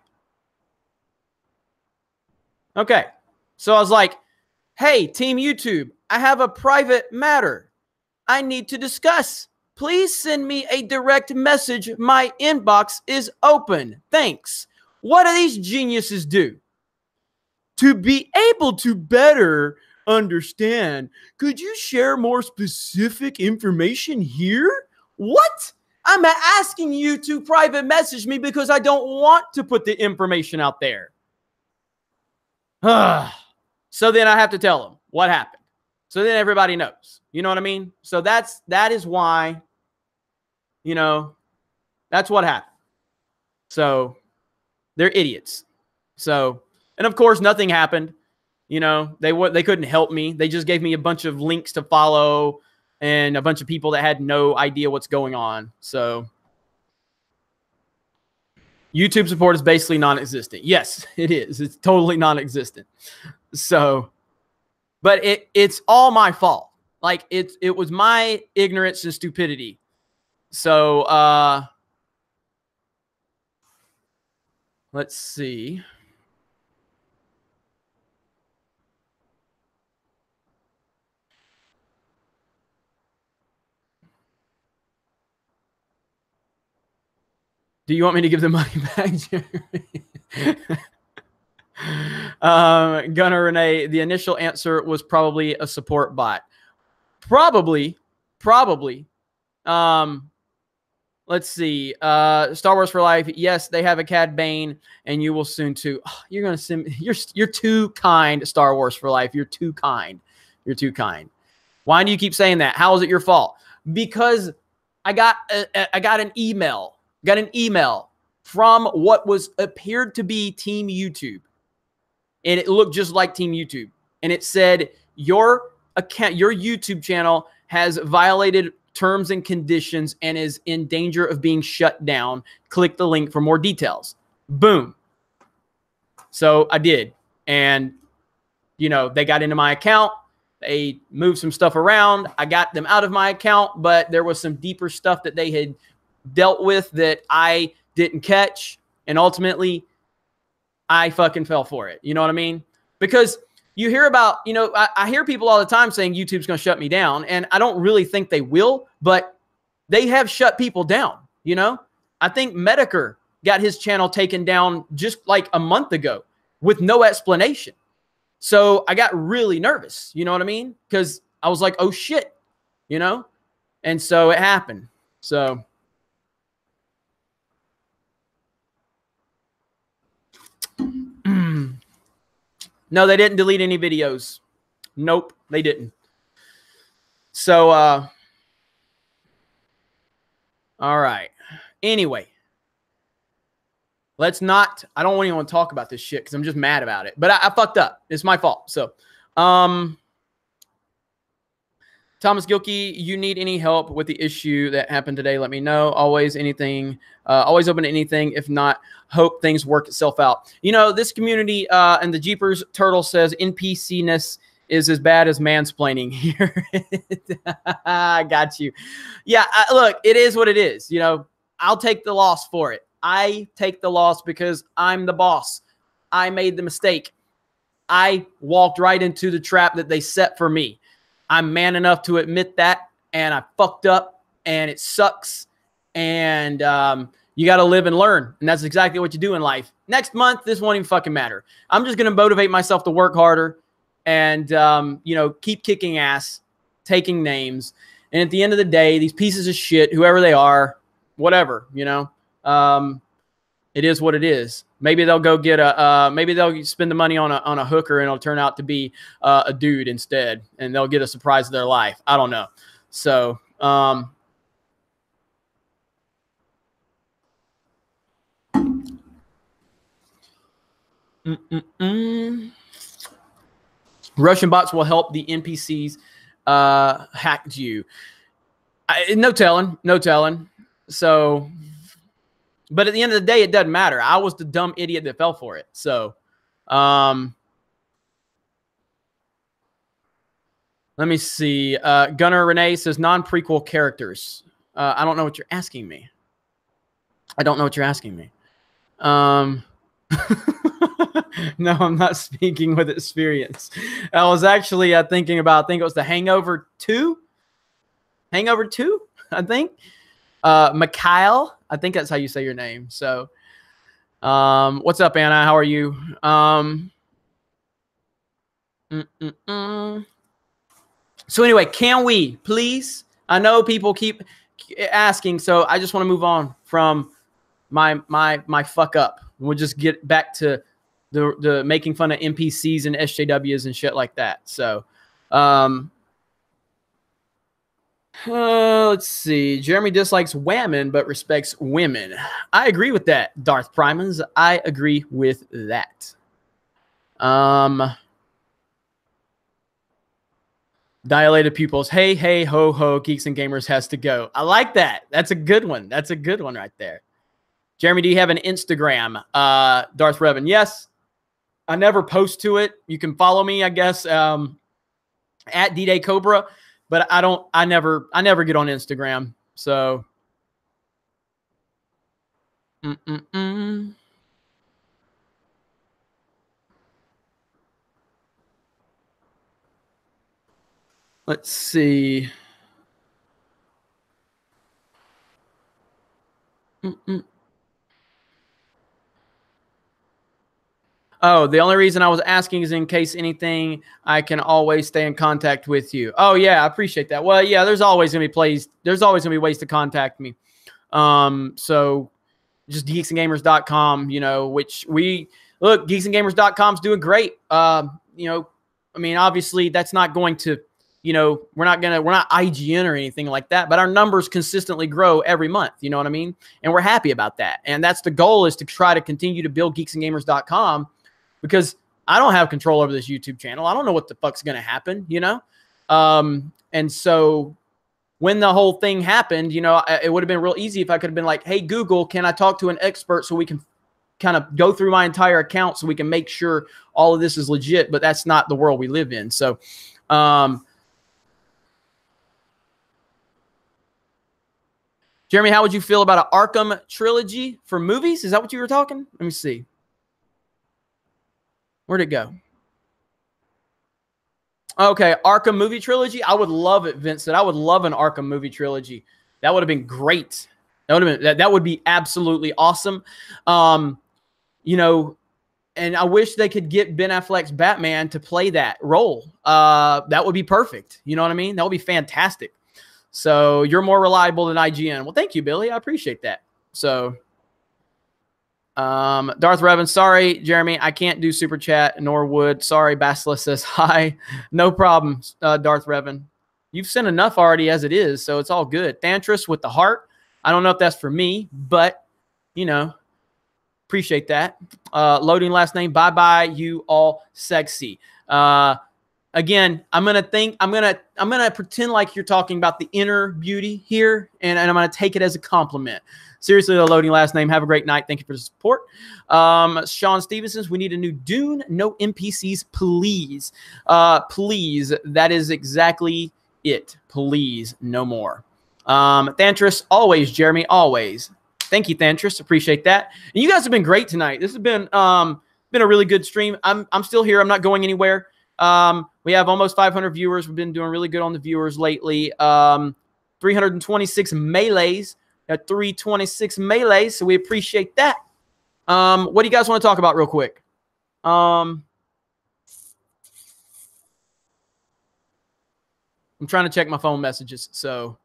okay. So I was like, hey, Team YouTube, I have a private matter I need to discuss. Please send me a direct message. My inbox is open. Thanks. What do these geniuses do? To be able to better understand, could you share more specific information here? What? I'm asking you to private message me because I don't want to put the information out there. So then I have to tell them what happened. So then everybody knows. You know what I mean? So that is why, you know, that's what happened. So They're idiots. So, and of course, nothing happened. You know, they couldn't help me. They just gave me a bunch of links to follow and a bunch of people that had no idea what's going on. So YouTube support is basically non-existent. Yes, it is. It's totally non-existent. So, but it's all my fault. Like it was my ignorance and stupidity. So let's see. Do you want me to give the money back, Jeremy? Gunnar Renee, the initial answer was probably a support bot. Probably. Let's see. Star Wars for Life. Yes, they have a Cad Bane, and you will soon too. Oh, you're gonna send. You're too kind, Star Wars for Life. You're too kind. You're too kind. Why do you keep saying that? How is it your fault? Because I got an email. Got an email from what appeared to be Team YouTube. And it looked just like Team YouTube. And it said, your account, your YouTube channel has violated terms and conditions and is in danger of being shut down. Click the link for more details. Boom. So I did. And, you know, they got into my account. They moved some stuff around. I got them out of my account, but there was some deeper stuff that they had dealt with that I didn't catch. And ultimately, I fucking fell for it. You know what I mean? Because you hear about, you know, I hear people all the time saying YouTube's going to shut me down. And I don't really think they will, but they have shut people down. You know, I think Medicare got his channel taken down just like a month ago with no explanation. So I got really nervous. You know what I mean? Because I was like, oh shit, you know? And so it happened. So. No, they didn't delete any videos. Nope, they didn't. So, all right. Anyway, let's not, I don't even want to talk about this shit because I'm just mad about it. But I fucked up. It's my fault. So, Thomas Gilkey, you need any help with the issue that happened today, let me know. Always anything, always open to anything. If not, hope things work itself out. You know, this community and the Jeepers Turtle says NPC-ness is as bad as mansplaining here. I got you. Yeah, look, it is what it is. You know, I'll take the loss for it. I take the loss because I'm the boss. I made the mistake. I walked right into the trap that they set for me. I'm man enough to admit that, and I fucked up, and it sucks, and you got to live and learn, and that's exactly what you do in life. Next month, this won't even fucking matter. I'm just going to motivate myself to work harder and, you know, keep kicking ass, taking names, and at the end of the day, these pieces of shit, whoever they are, whatever, you know, it is what it is. Maybe they'll go get maybe they'll spend the money on a hooker and it'll turn out to be a dude instead, and they'll get a surprise of their life. I don't know. So, Russian bots will help the NPCs hack you. No telling. So, but at the end of the day, it doesn't matter. I was the dumb idiot that fell for it. So, let me see. Gunnar Renee says non-prequel characters. I don't know what you're asking me. No, I'm not speaking with experience. I was actually thinking about, I think it was the Hangover 2. Hangover 2, I think. Mikhail, I think that's how you say your name. So, what's up, Anna? How are you? So anyway, can we please? I know people keep asking, so I just want to move on from my fuck up. We'll just get back to the making fun of NPCs and SJWs and shit like that. So, Let's see. Jeremy dislikes whammon but respects women. I agree with that, Darth Primans. I agree with that. Dilated pupils. Hey, hey, ho, ho. Geeks and Gamers has to go. I like that. That's a good one. That's a good one right there. Jeremy, do you have an Instagram? Darth Revan. Yes. I never post to it. You can follow me, I guess, at D-Day Cobra, but I never get on Instagram. So let's see. Oh, the only reason I was asking is in case anything, I can always stay in contact with you. Oh yeah, I appreciate that. Well, yeah, there's always gonna be ways to contact me. So just geeksandgamers.com, you know, which geeksandgamers.com is doing great. You know, I mean, obviously that's not going to, you know, we're not IGN or anything like that, but our numbers consistently grow every month. You know what I mean? And we're happy about that. And that's the goal, is to try to continue to build geeksandgamers.com, because I don't have control over this YouTube channel. I don't know what the fuck's going to happen, you know? And so when the whole thing happened, you know, it would have been real easy if I could have been like, hey, Google, can I talk to an expert so we can kind of go through my entire account so we can make sure all of this is legit? But that's not the world we live in. So, Jeremy, how would you feel about an Arkham trilogy for movies? Is that what you were talking? Let me see. Where'd it go? Okay, Arkham movie trilogy. I would love it, Vincent. I would love an Arkham movie trilogy. That would have been great. That would be absolutely awesome. You know, and I wish they could get Ben Affleck's Batman to play that role. That would be perfect. You know what I mean? That would be fantastic. So you're more reliable than IGN. Well, thank you, Billy. I appreciate that. So, Darth Revan, sorry, Jeremy, I can't do super chat, nor would. Sorry, Basilisk says hi. No problem, Darth Revan. You've sent enough already as it is, so it's all good. Thantris with the heart. I don't know if that's for me, but, you know, appreciate that. Loading last name. Bye-bye, you all sexy. Again, I'm gonna pretend like you're talking about the inner beauty here, and I'm gonna take it as a compliment. Seriously, the loading last name. Have a great night. Thank you for the support. Sean Stevenson, we need a new Dune. No NPCs, please. Please. That is exactly it. Please, no more. Thantris, always, Jeremy, always. Thank you, Thantris. Appreciate that. And you guys have been great tonight. This has been a really good stream. I'm still here. I'm not going anywhere. We have almost 500 viewers. We've been doing really good on the viewers lately. 326 melees. At 326 melees, so we appreciate that. What do you guys want to talk about real quick? I'm trying to check my phone messages, so.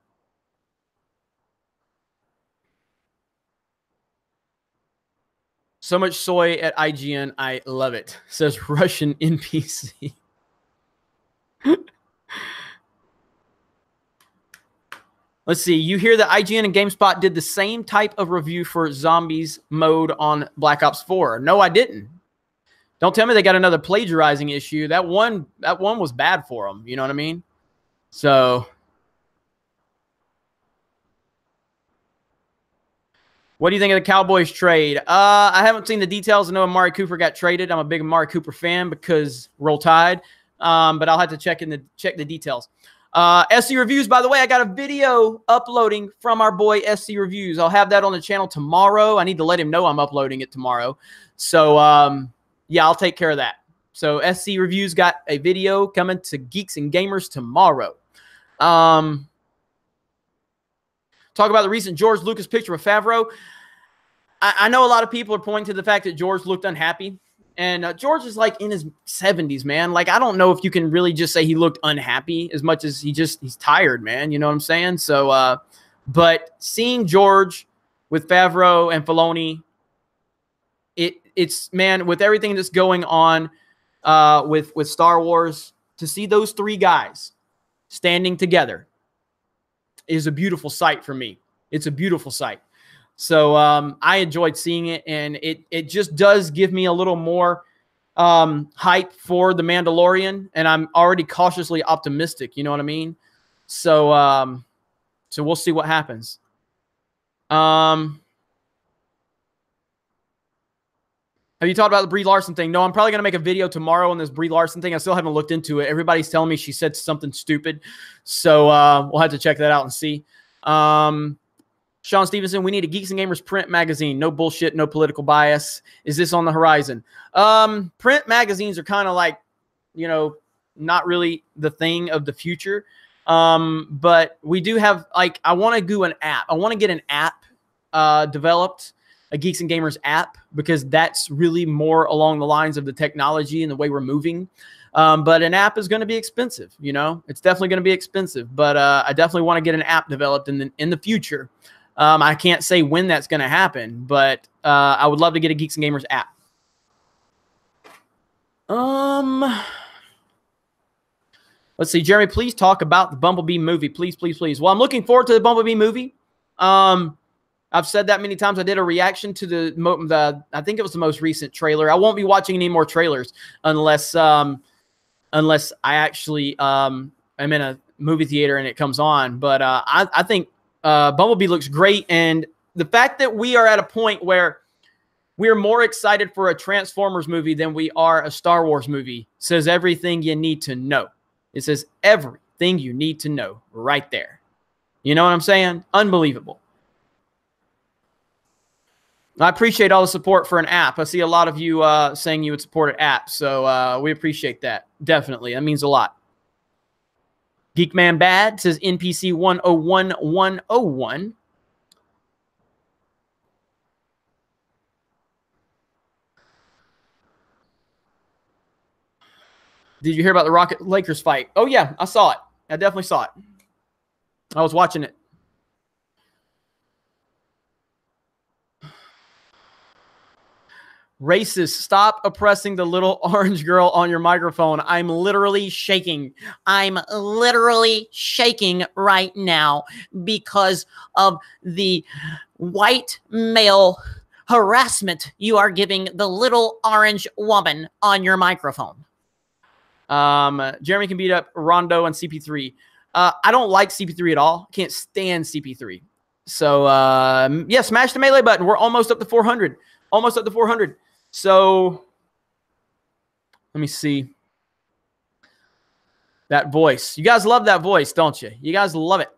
So much soy at IGN, I love it, says Russian NPC. Let's see. You hear that IGN and GameSpot did the same type of review for zombies mode on Black Ops 4. No, I didn't. Don't tell me they got another plagiarizing issue. That one was bad for them. You know what I mean? So, what do you think of the Cowboys trade? I haven't seen the details. I know Amari Cooper got traded. I'm a big Amari Cooper fan because Roll Tide. But I'll have to check the details. SC Reviews, by the way, I got a video uploading from our boy SC Reviews. I'll have that on the channel tomorrow. I need to let him know I'm uploading it tomorrow. So, yeah, I'll take care of that. So, SC Reviews got a video coming to Geeks and Gamers tomorrow. Talk about the recent George Lucas picture with Favreau. I know a lot of people are pointing to the fact that George looked unhappy. And George is like in his 70s, man. Like, I don't know if you can really just say he looked unhappy as much as he's tired, man. You know what I'm saying? So, but seeing George with Favreau and Filoni, it's man, with everything that's going on with Star Wars, to see those three guys standing together is a beautiful sight for me. It's a beautiful sight. So I enjoyed seeing it, and it just does give me a little more hype for The Mandalorian, and I'm already cautiously optimistic. You know what I mean? So so we'll see what happens. Have you talked about the Brie Larson thing? No, I'm probably going to make a video tomorrow on this Brie Larson thing. I still haven't looked into it. Everybody's telling me she said something stupid. So we'll have to check that out and see. Sean Stevenson, we need a Geeks and Gamers print magazine. No bullshit, no political bias. Is this on the horizon? Print magazines are kind of like, you know, not really the thing of the future. But we do have, like, I want to do an app. I want to get an app developed, a Geeks and Gamers app, because that's really more along the lines of the technology and the way we're moving. But an app is going to be expensive, you know. It's definitely going to be expensive. But I definitely want to get an app developed in the future. I can't say when that's going to happen, but I would love to get a Geeks and Gamers app. Let's see, Jeremy, please talk about the Bumblebee movie. Please, please, please. Well, I'm looking forward to the Bumblebee movie. I've said that many times. I did a reaction to I think it was the most recent trailer. I won't be watching any more trailers unless I actually am in a movie theater and it comes on. But I think Bumblebee looks great. And the fact that we are at a point where we're more excited for a Transformers movie than we are a Star Wars movie says everything you need to know. It says everything you need to know right there. You know what I'm saying? Unbelievable. I appreciate all the support for an app. I see a lot of you saying you would support an app, so we appreciate that. Definitely. That means a lot. Geekman Bad says NPC 101101. Did you hear about the Rocket Lakers fight? Oh, yeah, I saw it. I definitely saw it. I was watching it. Racist, stop oppressing the little orange girl on your microphone. I'm literally shaking. I'm literally shaking right now because of the white male harassment you are giving the little orange woman on your microphone. Jeremy can beat up Rondo and CP3. I don't like CP3 at all. Can't stand CP3. So, yeah, smash the melee button. We're almost up to 400. Almost up to 400. So, let me see. That voice. You guys love that voice, don't you? You guys love it.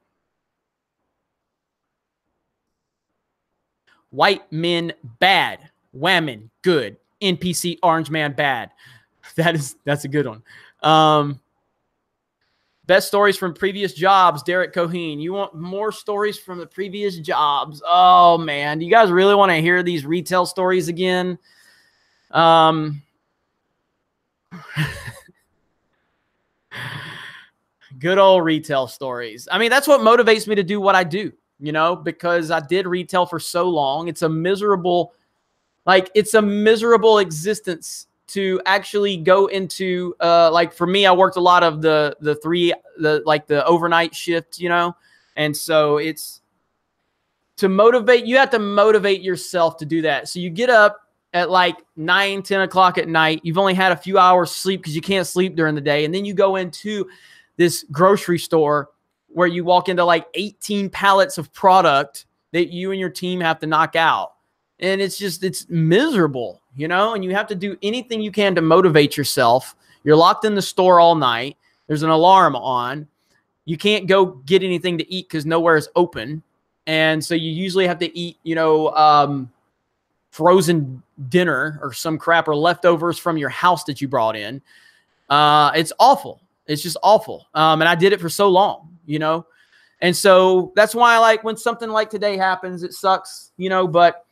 White men bad. Women good. NPC orange man bad. That's a good one. Best stories from previous jobs, Derek Coheen. You want more stories from the previous jobs? Oh, man. Do you guys really want to hear these retail stories again? Good old retail stories. I mean, that's what motivates me to do what I do, you know, because I did retail for so long. It's a miserable, existence to actually go into, like for me, I worked a lot of the overnight shift, you know? And so it's to motivate, you have to motivate yourself to do that. So you get up at like 9, 10 o'clock at night. You've only had a few hours sleep because you can't sleep during the day. And then you go into this grocery store where you walk into like 18 pallets of product that you and your team have to knock out. And it's miserable, you know, and you have to do anything you can to motivate yourself. You're locked in the store all night. There's an alarm on. You can't go get anything to eat because nowhere is open. And so you usually have to eat, you know, frozen dinner or some crap or leftovers from your house that you brought in. It's awful. It's just awful. And I did it for so long, you know, and so that's why I like when something like today happens, it sucks, you know, but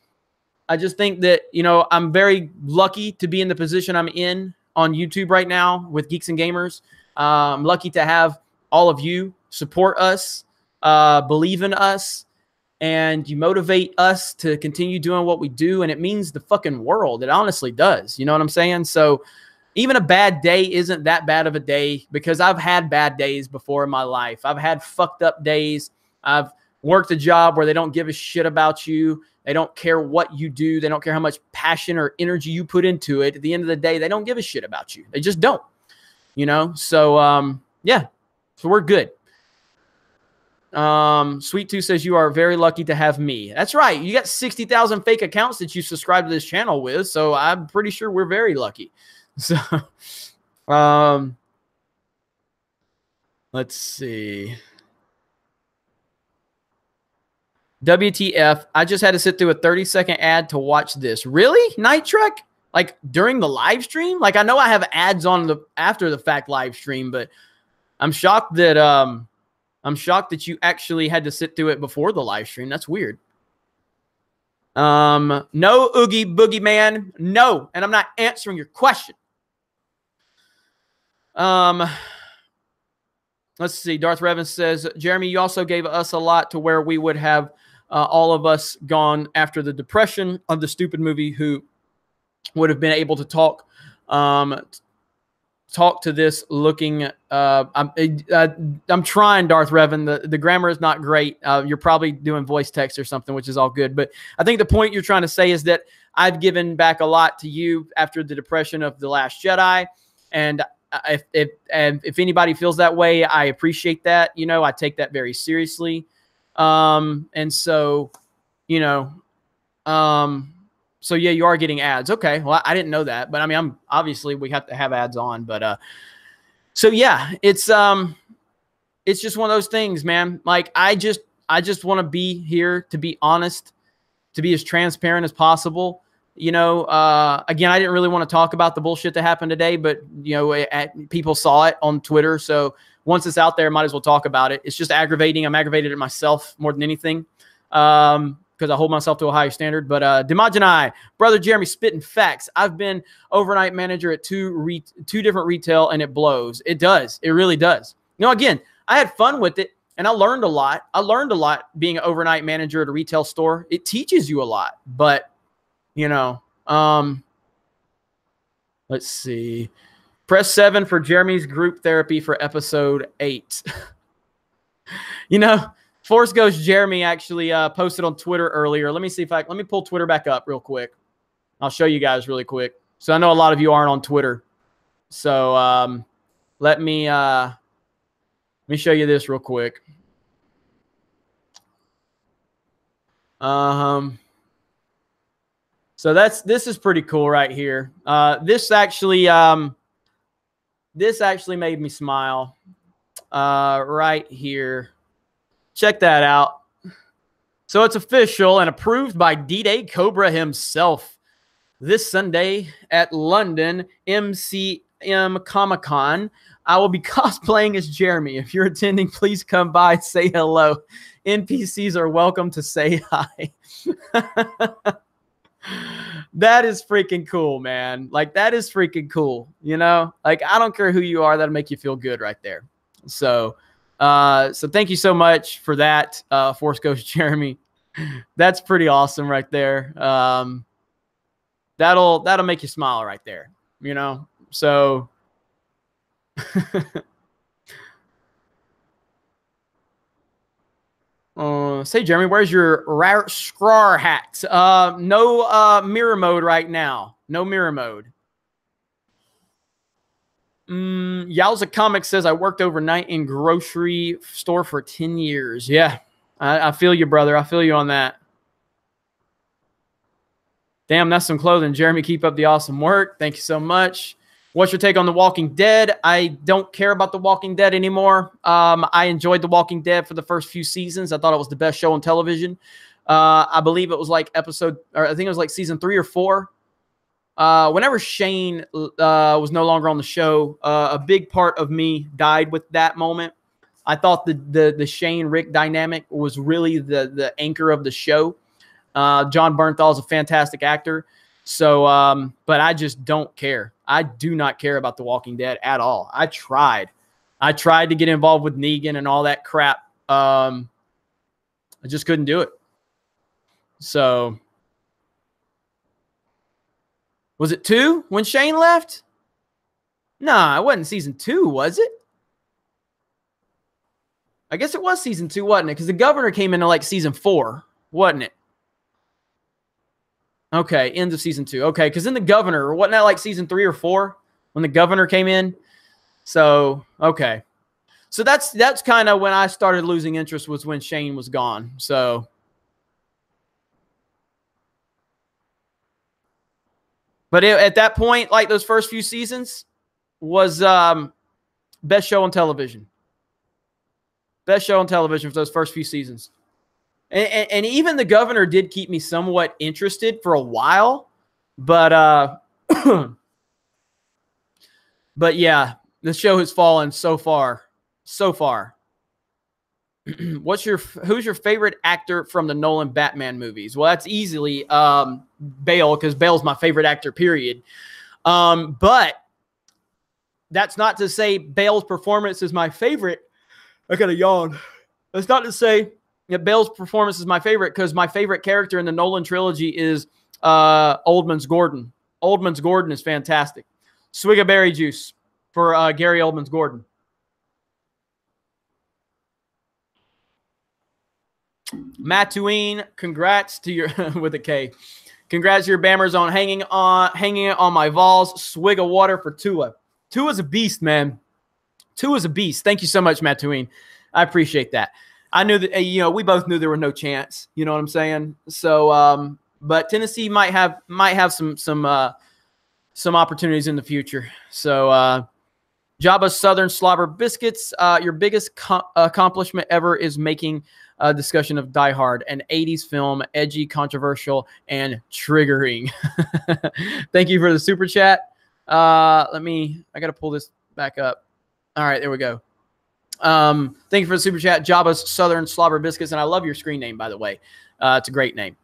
I just think that, you know, I'm very lucky to be in the position I'm in on YouTube right now with Geeks and Gamers. I'm lucky to have all of you support us, believe in us, and you motivate us to continue doing what we do. And it means the fucking world. It honestly does. You know what I'm saying? So even a bad day isn't that bad of a day because I've had bad days before in my life. I've had fucked up days. I've worked a job where they don't give a shit about you. They don't care what you do. They don't care how much passion or energy you put into it. At the end of the day, they don't give a shit about you. They just don't, you know? So, yeah, so we're good. Sweet Tooth says you are very lucky to have me. That's right. You got 60,000 fake accounts that you subscribe to this channel with. So I'm pretty sure we're very lucky. So, let's see. WTF. I just had to sit through a 30-second ad to watch this. Really? Night Trek? Like during the live stream? Like I know I have ads on the after the fact live stream, but I'm shocked that you actually had to sit through it before the live stream. That's weird. No, Oogie Boogie Man. No, and I'm not answering your question. Let's see. Darth Revan says, Jeremy, you also gave us a lot to where we would have all of us gone after the depression of the stupid movie who would have been able to talk to this looking I'm trying, Darth Revan. The grammar is not great. You're probably doing voice text or something, which is all good, but I think the point you're trying to say is that I've given back a lot to you after the depression of The Last Jedi, and if anybody feels that way, I appreciate that. You know, I take that very seriously. And so, you know, so yeah, you are getting ads. Okay. Well, I didn't know that, but I mean, obviously we have to have ads on, but, so yeah, it's just one of those things, man. Like I just want to be here to be honest, to be as transparent as possible. You know, again, I didn't really want to talk about the bullshit that happened today, but you know, people saw it on Twitter. So once it's out there, might as well talk about it. It's just aggravating. I'm aggravated at myself more than anything. Because I hold myself to a higher standard. But Dimajanai, brother Jeremy, spitting facts. I've been overnight manager at two different retail, and it blows. It does. It really does. You know, again, I had fun with it, and I learned a lot. I learned a lot being an overnight manager at a retail store. It teaches you a lot. But, you know, let's see. Press 7 for Jeremy's group therapy for episode 8. You know, Force Ghost Jeremy actually posted on Twitter earlier. Let me see if let me pull Twitter back up real quick. I'll show you guys really quick. So I know a lot of you aren't on Twitter. So let me show you this real quick. So this is pretty cool right here. This actually made me smile right here. Check that out. So it's official and approved by D-Day Cobra himself. This Sunday at London MCM Comic-Con, I will be cosplaying as Jeremy. If you're attending, please come by, say hello. NPCs are welcome to say hi. That is freaking cool, man. Like, that is freaking cool. You know, like, I don't care who you are. That'll make you feel good right there. So thank you so much for that, Force Ghost Jeremy. That's pretty awesome right there. That'll make you smile right there, you know? So say, Jeremy, where's your rare scrar hat? No mirror mode right now. No mirror mode. Yowza Comics says I worked overnight in grocery store for 10 years. Yeah, I feel you, brother. I feel you on that. Damn, that's some clothing. Jeremy, keep up the awesome work. Thank you so much. What's your take on The Walking Dead? I don't care about The Walking Dead anymore. I enjoyed The Walking Dead for the first few seasons. I thought it was the best show on television. I believe it was like I think it was like season 3 or 4. Whenever Shane was no longer on the show, a big part of me died with that moment. I thought the Shane-Rick dynamic was really the anchor of the show. John Bernthal is a fantastic actor. So, but I just don't care. I do not care about The Walking Dead at all. I tried to get involved with Negan and all that crap. I just couldn't do it. So, was it 2 when Shane left? Nah, it wasn't season 2, was it? I guess it was season 2, wasn't it? Because the governor came into like season 4, wasn't it? Okay, end of season 2. Okay, because then the governor, wasn't that like season 3 or 4 when the governor came in? So, okay. So that's kind of when I started losing interest, was when Shane was gone. So, but at that point, like those first few seasons was best show on television. Best show on television for those first few seasons. And even the governor did keep me somewhat interested for a while. But but yeah, the show has fallen so far. So far. Who's your favorite actor from the Nolan Batman movies? Well, that's easily Bale, because Bale's my favorite actor, period. But that's not to say Bale's performance is my favorite. I got a yawn. That's not to say that Bale's performance is my favorite, because my favorite character in the Nolan trilogy is Oldman's Gordon. Oldman's Gordon is fantastic. Swig of berry juice for Gary Oldman's Gordon. Mattuine, congrats to your with a K. Congrats to your Bammers on hanging it on my Vols. Swig of water for Tua. Tua's a beast, man. Tua's a beast. Thank you so much, Mattuine. I appreciate that. I knew that, we both knew there was no chance. You know what I'm saying? So, but Tennessee might have some opportunities in the future. So, Jabba's Southern Slobber Biscuits. Your biggest accomplishment ever is making a discussion of Die Hard, an 80s film, edgy, controversial, and triggering. Thank you for the super chat. I got to pull this back up. All right, there we go. Thank you for the super chat, Jabba's Southern Slobber Biscuits, and I love your screen name, by the way. It's a great name.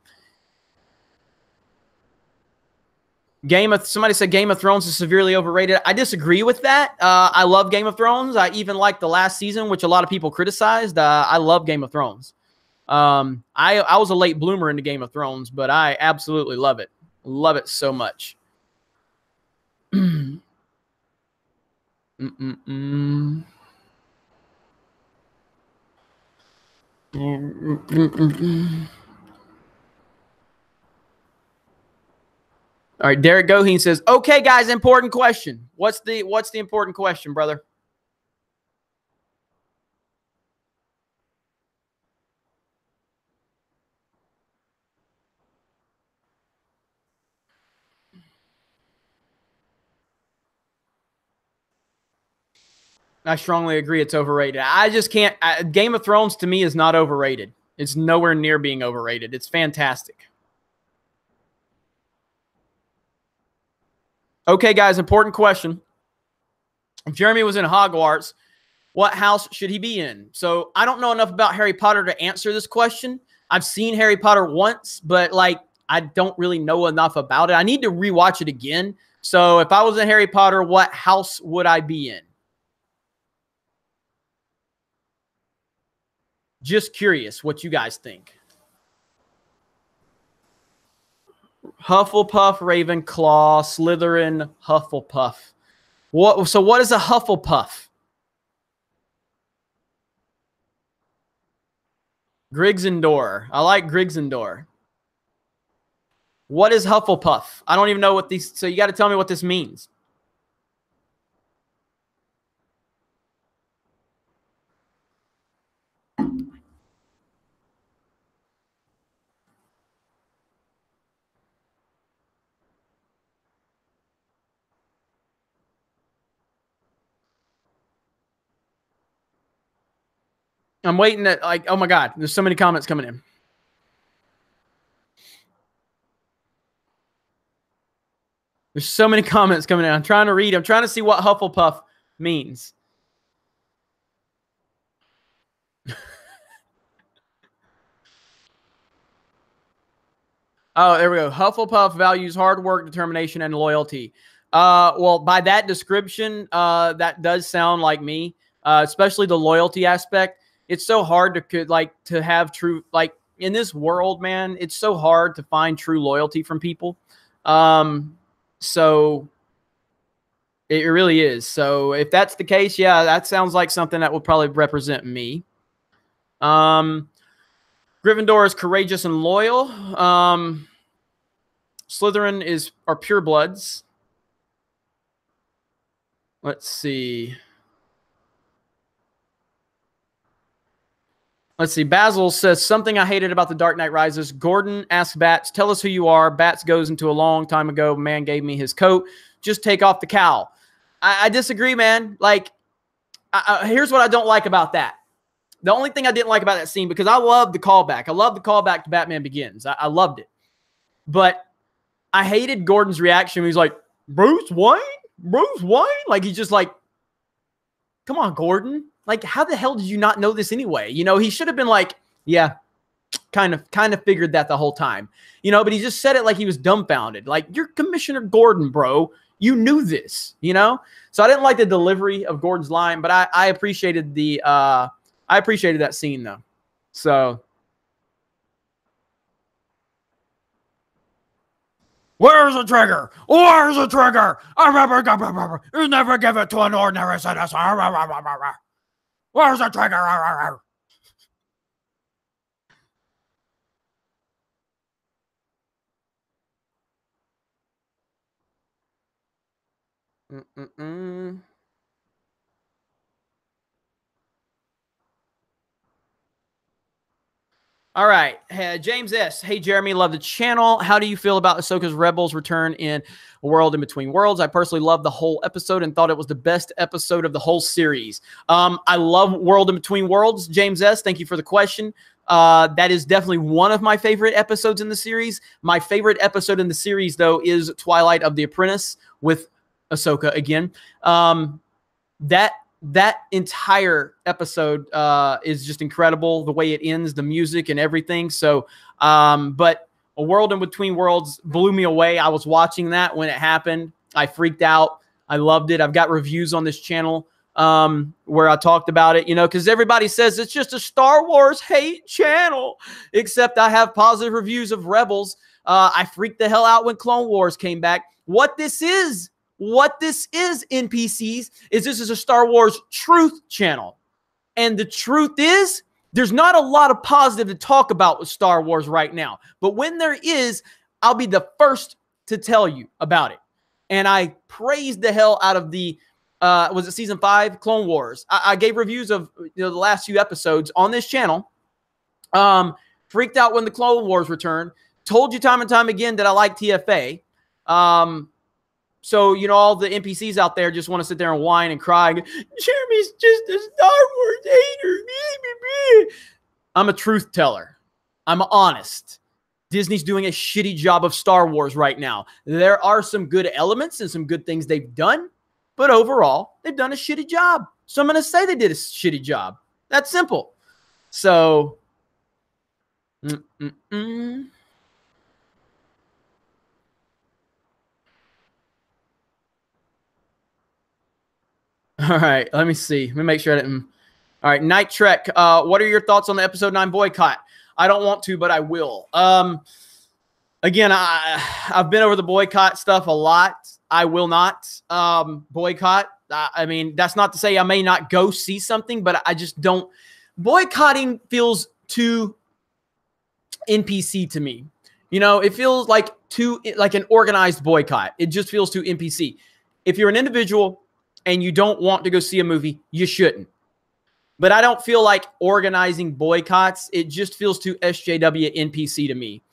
Somebody said Game of Thrones is severely overrated. I disagree with that. I love Game of Thrones. I even like the last season, which a lot of people criticized. I love Game of Thrones. I was a late bloomer into Game of Thrones, but I absolutely love it. Love it so much. All right, Derek Goheen says, "Okay, guys, important question. What's the important question, brother?" I strongly agree it's overrated. I just can't. Game of Thrones to me is not overrated. It's nowhere near being overrated. It's fantastic. Okay, guys, important question. If Jeremy was in Hogwarts, what house should he be in? So I don't know enough about Harry Potter to answer this question. I've seen Harry Potter once, but I don't really know enough about it. I need to rewatch it again. So if I was in Harry Potter, what house would I be in? Just curious what you guys think. Hufflepuff, Ravenclaw, Slytherin, Hufflepuff. So what is a Hufflepuff? Griggsendor. I like Griggsendor. What is Hufflepuff? I don't even know what these. So you got to tell me what this means. I'm waiting at oh my God, there's so many comments coming in. There's so many comments coming in. I'm trying to read. I'm trying to see what Hufflepuff means. Oh, there we go. Hufflepuff values hard work, determination, and loyalty. Well, by that description, that does sound like me, especially the loyalty aspect. It's so hard to have true, in this world, man, it's so hard to find true loyalty from people. So it really is. So if that's the case, yeah, that sounds like something that will probably represent me. Gryffindor is courageous and loyal. Slytherin are purebloods. Let's see. Basil says, something I hated about The Dark Knight Rises. Gordon asks Bats, tell us who you are. Bats goes into a long time ago. Man gave me his coat. Just take off the cowl. I disagree, man. Like, here's what I don't like about that. The only thing I didn't like about that scene, because I love the callback. I love the callback to Batman Begins. I loved it. But I hated Gordon's reaction when he's like, Bruce Wayne? Bruce Wayne? Like, he's just like, come on, Gordon. Like, how the hell did you not know this anyway? You know, he should have been like, yeah, kind of figured that the whole time. You know, but he just said it like he was dumbfounded. Like, you're Commissioner Gordon, bro. You knew this, you know? So I didn't like the delivery of Gordon's line, but I appreciated that scene, though. So, where's the trigger? Where's the trigger? You never give it to an ordinary citizen. Where's the trigger? All right. James S. Hey, Jeremy, love the channel. How do you feel about Ahsoka's Rebels return in A World in Between Worlds? I personally loved the whole episode and thought it was the best episode of the whole series. I love World in Between Worlds. James S., thank you for the question. That is definitely one of my favorite episodes in the series. My favorite episode in the series, though, is Twilight of the Apprentice with Ahsoka again. That entire episode is just incredible, the way it ends, the music and everything. So, but A World in Between Worlds blew me away. I was watching that when it happened. I freaked out. I loved it. I've got reviews on this channel where I talked about it, you know, because everybody says it's just a Star Wars hate channel, except I have positive reviews of Rebels. I freaked the hell out when Clone Wars came back. What this is, NPCs, is this is a Star Wars truth channel. And the truth is, there's not a lot of positive to talk about with Star Wars right now. But when there is, I'll be the first to tell you about it. And I praised the hell out of the, was it season 5? Clone Wars. I gave reviews of the last few episodes on this channel. Freaked out when the Clone Wars returned. Told you time and time again that I like TFA. So, you know, all the NPCs out there just want to sit there and whine and cry. Jeremy's just a Star Wars hater. I'm a truth teller. I'm honest. Disney's doing a shitty job of Star Wars right now. There are some good elements and some good things they've done, but overall, they've done a shitty job. So I'm going to say they did a shitty job. That's simple. So, all right, let me see. Let me make sure I didn't. All right, Night Trek. What are your thoughts on the episode 9 boycott? I don't want to, but I will. Again, I've been over the boycott stuff a lot. I will not boycott. I mean, that's not to say I may not go see something, but I just don't. Boycotting feels too NPC to me. You know, it feels like an organized boycott. It just feels too NPC. If you're an individual and you don't want to go see a movie, you shouldn't. But I don't feel like organizing boycotts. It just feels too SJW NPC to me.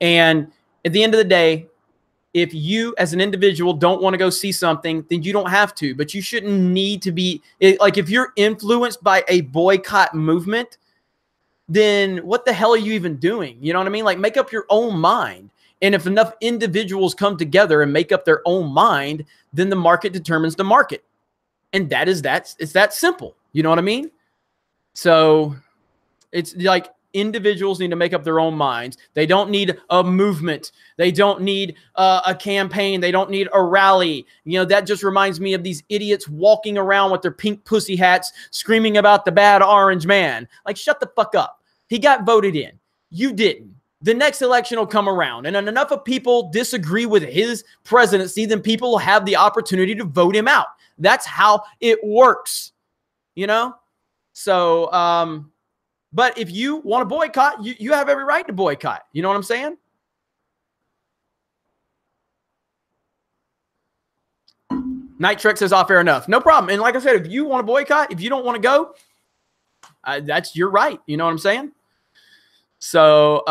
And at the end of the day, if you as an individual don't want to go see something, then you don't have to. But you shouldn't need to be like, if you're influenced by a boycott movement, then what the hell are you even doing? You know what I mean? Like, make up your own mind. And if enough individuals come together and make up their own mind, then the market determines the market. And it's that simple. You know what I mean? So it's like individuals need to make up their own minds. They don't need a movement. They don't need a campaign. They don't need a rally. You know, that just reminds me of these idiots walking around with their pink pussy hats screaming about the bad orange man. Like, shut the fuck up. He got voted in. You didn't. The next election will come around, and enough of people disagree with his presidency, then people will have the opportunity to vote him out. That's how it works, you know? So, But if you want to boycott, you have every right to boycott. You know what I'm saying? Night Trek says, fair enough. No problem. And like I said, if you want to boycott, if you don't want to go, that's your right. You know what I'm saying? So,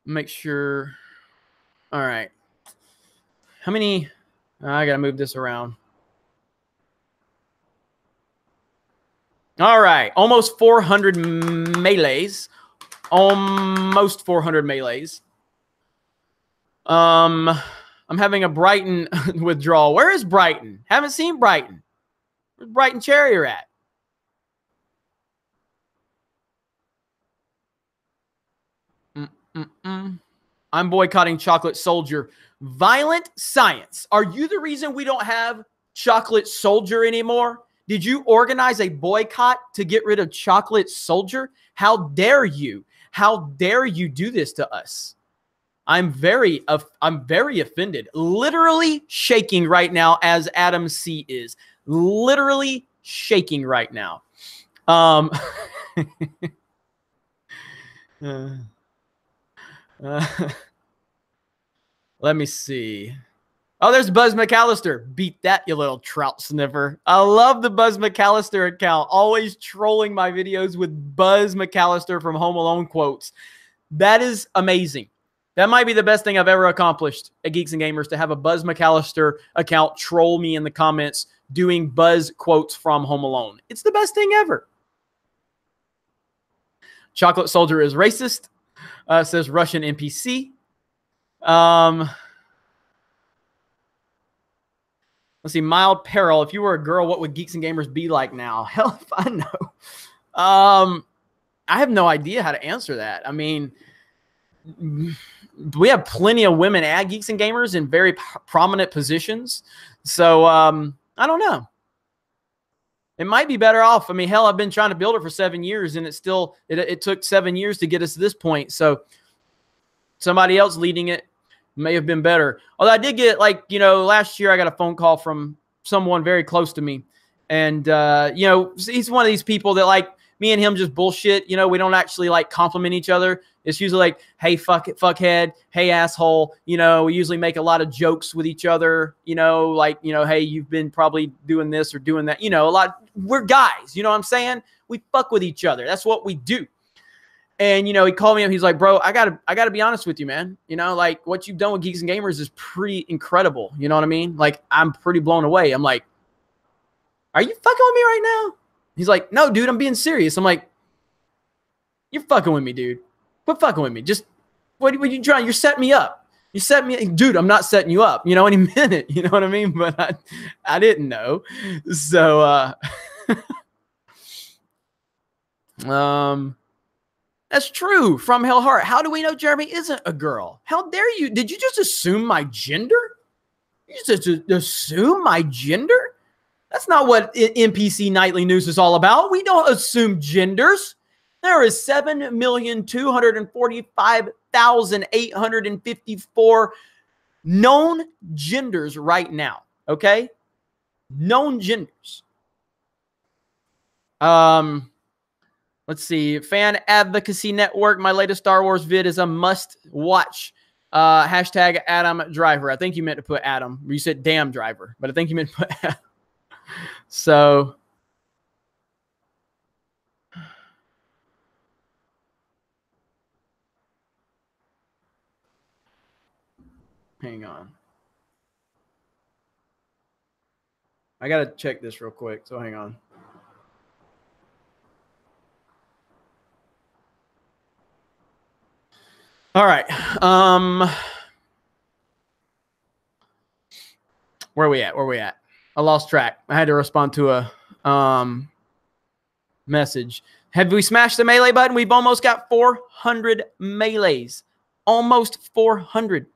make sure. All right. How many? I got to move this around. All right. Almost 400 melees. Almost 400 melees. I'm having a Brighton withdrawal. Where is Brighton? Haven't seen Brighton. Where's Brighton Cherrier at? I'm boycotting Chocolate Soldier. Violent Science. Are you the reason we don't have Chocolate Soldier anymore? Did you organize a boycott to get rid of Chocolate Soldier? How dare you? How dare you do this to us? I'm very offended. Literally shaking right now, as Adam C is. Literally shaking right now. Let me see. Oh, there's Buzz McAllister. Beat that, you little trout sniffer. I love the Buzz McAllister account. Always trolling my videos with Buzz McAllister from Home Alone quotes. That is amazing. That might be the best thing I've ever accomplished at Geeks and Gamers, to have a Buzz McAllister account troll me in the comments doing Buzz quotes from Home Alone. It's the best thing ever. Chocolate Soldier is racist, says Russian NPC. Let's see. Mild Peril. If you were a girl, what would Geeks and Gamers be like now? Hell if I know. I have no idea how to answer that. I mean, we have plenty of women at Geeks and Gamers in very prominent positions. So, I don't know. It might be better off. I mean, hell, I've been trying to build it for 7 years, and it took 7 years to get us to this point. So somebody else leading it may have been better. Although I did get, like, last year I got a phone call from someone very close to me. And, he's one of these people that, like, me and him just bullshit. We don't actually, like, compliment each other. It's usually like, hey, fuckhead, hey, asshole. We usually make a lot of jokes with each other, hey, you've been probably doing this or doing that. A lot. We're guys, you know what I'm saying? We fuck with each other. That's what we do. And, he called me up. He's like, bro, I gotta be honest with you, man. Like, what you've done with Geeks and Gamers is pretty incredible. You know what I mean? Like, I'm pretty blown away. I'm like, are you fucking with me right now? He's like, no, dude, I'm being serious. I'm like, you're fucking with me, dude. Quit fucking with me. Just, what are you trying? You're setting me up. You set me, dude, I'm not setting you up. And he meant it. You know what I mean? But I didn't know. So, that's true. From Hell Heart. How do we know Jeremy isn't a girl? How dare you? Did you just assume my gender? You just assume my gender? That's not what NPC Nightly News is all about. We don't assume genders. There is 7,245,854 known genders right now. Okay? Known genders. Let's see. Fan Advocacy Network. My latest Star Wars vid is a must watch. Hashtag Adam Driver. I think you meant to put Adam. You said damn driver, but I think you meant to put Adam. So, hang on. I got to check this real quick. So hang on. All right. Where are we at? I lost track. I had to respond to a message. Have we smashed the melee button? We've almost got 400 melees. Almost 400.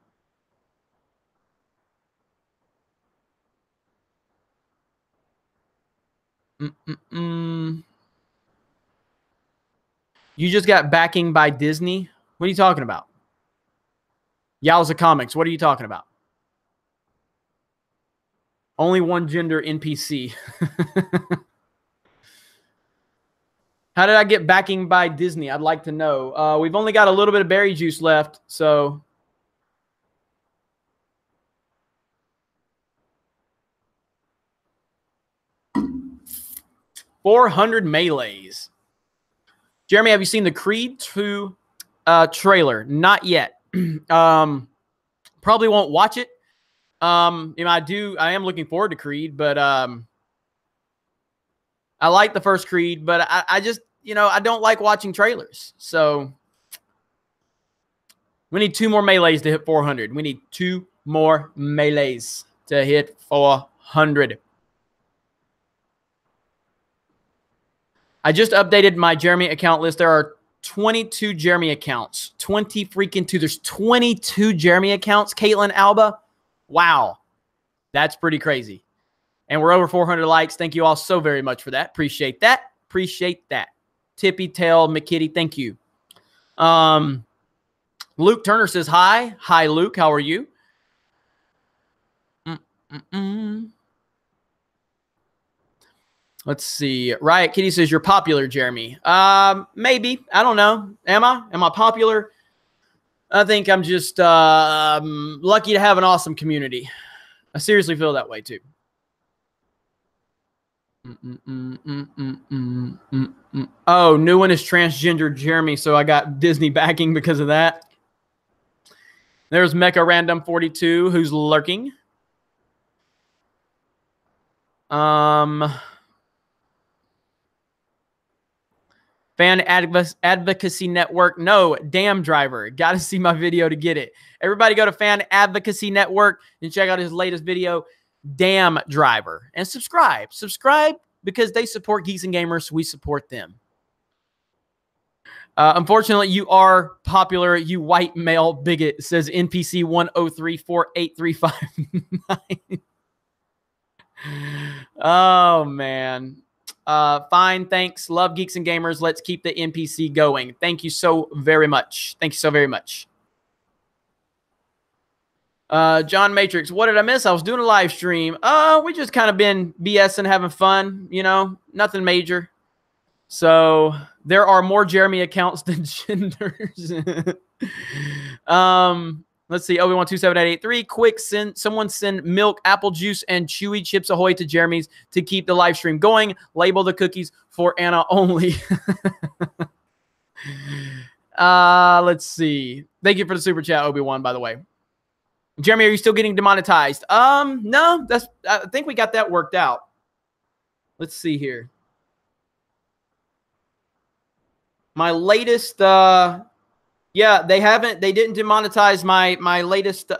You just got backing by Disney? What are you talking about? Yowza Comics. What are you talking about? Only one gender NPC. How did I get backing by Disney? I'd like to know. We've only got a little bit of berry juice left, so. $400 melees. Jeremy, have you seen the Creed 2 trailer? Not yet. Probably won't watch it. You know, I am looking forward to Creed, but I like the first Creed, but I just, you know, I don't like watching trailers. So we need 2 more melees to hit 400. We need 2 more melees to hit 400. I just updated my Jeremy account list. There are 22 Jeremy accounts. 20 freaking 2. There's 22 Jeremy accounts. Caitlin Alba. Wow. That's pretty crazy. And we're over 400 likes. Thank you all so very much for that. Appreciate that. Appreciate that. Tippy Tail McKitty, thank you. Luke Turner says hi. Hi, Luke. How are you? Let's see. Riot Kitty says you're popular, Jeremy. Maybe. I don't know. Am I? Am I popular? I think I'm just lucky to have an awesome community. I seriously feel that way too. Oh, new one is transgender Jeremy, so I got Disney backing because of that. There's Mecha Random 42 who's lurking. Fan Advocacy Network. No, damn driver. Got to see my video to get it. Everybody go to Fan Advocacy Network and check out his latest video, Damn Driver. And subscribe. Subscribe because they support Geeks and Gamers. We support them. Unfortunately, you are popular, you white male bigot, says NPC 1034835. Oh, man. Fine, thanks. Love Geeks and Gamers. Let's keep the NPC going. Thank you so very much. Thank you so very much. John Matrix, what did I miss? I was doing a live stream. We just kind of been BSing, having fun, you know, nothing major. So there are more Jeremy accounts than genders. Let's see. Obi-Wan 27883. Quick, someone send milk, apple juice, and chewy Chips Ahoy to Jeremy's to keep the live stream going. Label the cookies for Anna only. Let's see. Thank you for the super chat, Obi-Wan, by the way. Jeremy, are you still getting demonetized? No, I think we got that worked out. Let's see here. My latest, yeah, they didn't demonetize my latest,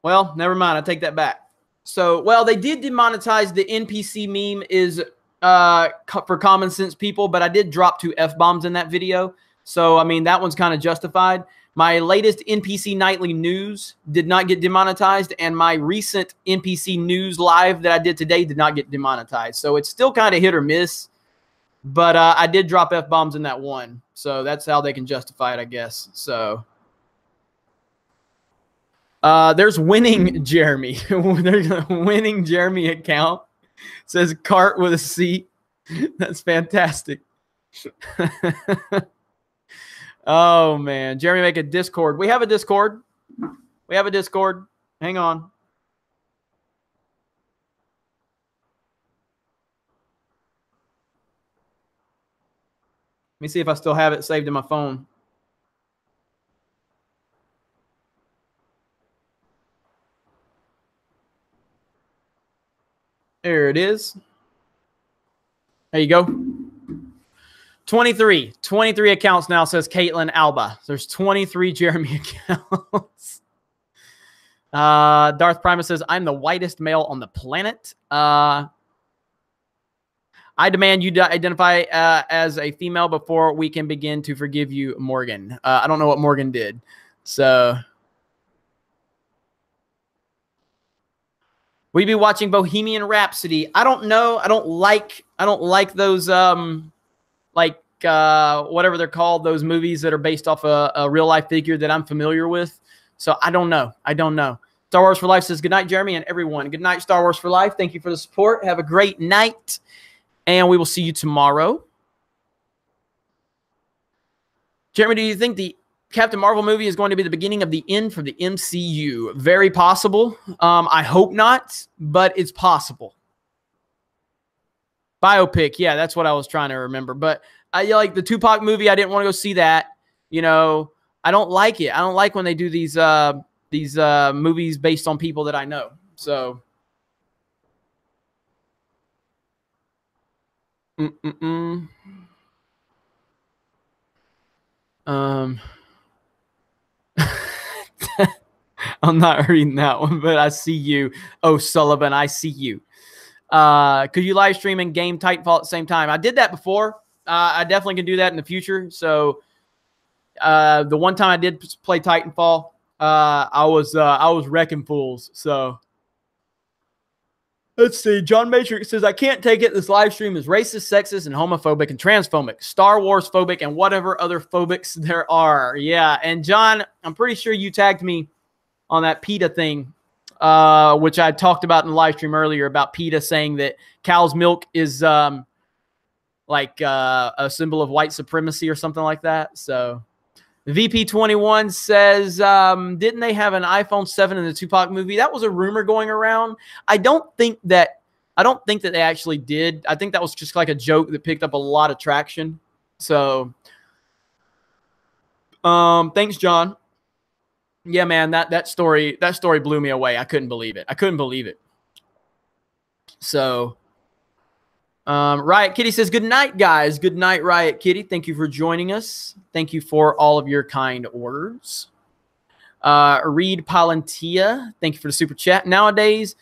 well, never mind. I take that back. So, well, they did demonetize the NPC meme is for common sense people, but I did drop 2 F-bombs in that video. So, I mean, that one's kind of justified. My latest NPC Nightly news did not get demonetized, and my recent NPC news live that I did today did not get demonetized. So it's still kind of hit or miss, but I did drop F-bombs in that one. So that's how they can justify it, I guess. So there's Winning Jeremy. There's a Winning Jeremy account. It says cart with a C. That's fantastic. Oh, man. Jeremy, make a Discord. We have a Discord. We have a Discord. Hang on. Let me see if I still have it saved in my phone. There it is. There you go. 23 accounts now, says Caitlin Alba. There's 23 Jeremy accounts. Darth Primus says, I'm the whitest male on the planet. I demand you identify as a female before we can begin to forgive you, Morgan. I don't know what Morgan did. So we be watching Bohemian Rhapsody. I don't know. I don't like those whatever they're called, those movies that are based off a real life figure that I'm familiar with. So I don't know. Star Wars for Life says, good night, Jeremy, and everyone. Good night, Star Wars for Life. Thank you for the support. Have a great night, and we will see you tomorrow. Jeremy, do you think the Captain Marvel movie is going to be the beginning of the end for the MCU? Very possible. I hope not, but it's possible. Biopic, yeah, that's what I was trying to remember. But I like the Tupac movie. I didn't want to go see that. You know, I don't like it. I don't like when they do these movies based on people that I know. So, I'm not reading that one, but I see you. Oh, Sullivan, I see you. Could you live stream and game Titanfall at the same time? I did that before. I definitely can do that in the future. So, the one time I did play Titanfall, I was wrecking fools. So, let's see. John Matrix says, I can't take it. This live stream is racist, sexist, and homophobic and transphobic, Star Wars phobic, and whatever other phobics there are. Yeah. And John, I'm pretty sure you tagged me on that PETA thing, which I talked about in the live stream earlier about PETA saying that cow's milk is like a symbol of white supremacy or something like that. So VP21 says, didn't they have an iPhone 7 in the Tupac movie? That was a rumor going around. I don't think that they actually did. I think that was just like a joke that picked up a lot of traction. So thanks, John. Yeah, man, that story blew me away. I couldn't believe it. So Riot Kitty says, good night, guys. Good night, Riot Kitty. Thank you for joining us. Thank you for all of your kind words. Reed Palantia, thank you for the super chat. Nowadays,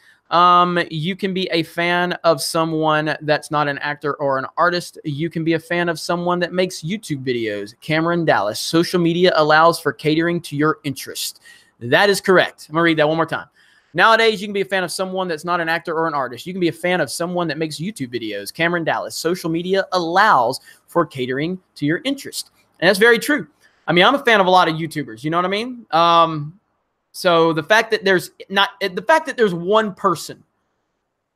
you can be a fan of someone that's not an actor or an artist. You can be a fan of someone that makes YouTube videos. Cameron Dallas, social media allows for catering to your interest. That is correct. I'm going to read that one more time. Nowadays, you can be a fan of someone that's not an actor or an artist. You can be a fan of someone that makes YouTube videos. Cameron Dallas, social media allows for catering to your interest. And that's very true. I mean, I'm a fan of a lot of YouTubers. You know what I mean? So the fact that there's one person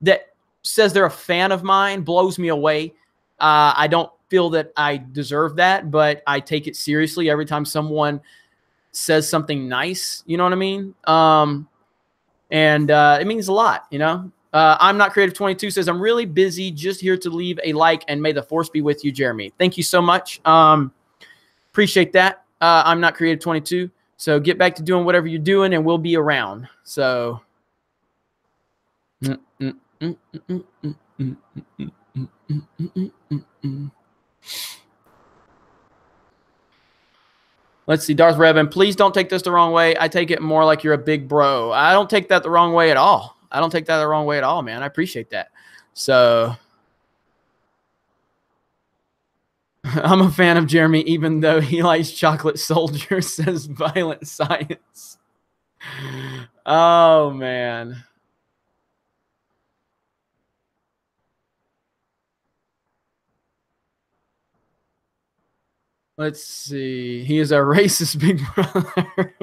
that says they're a fan of mine blows me away. I don't feel that I deserve that, but I take it seriously every time someone says something nice. You know what I mean? And it means a lot, you know. I'm Not Creative 22 says, I'm really busy, just here to leave a like, and may the force be with you, Jeremy. Thank you so much. Appreciate that. I'm Not Creative 22. So get back to doing whatever you're doing, and we'll be around. So. Let's see, Darth Revan, please don't take this the wrong way. I take it more like you're a big bro. I don't take that the wrong way at all. I don't take that the wrong way at all, man. I appreciate that. So I'm a fan of Jeremy, even though he likes Chocolate Soldier, says Violent Science. Oh, man. Let's see. He is a racist big brother.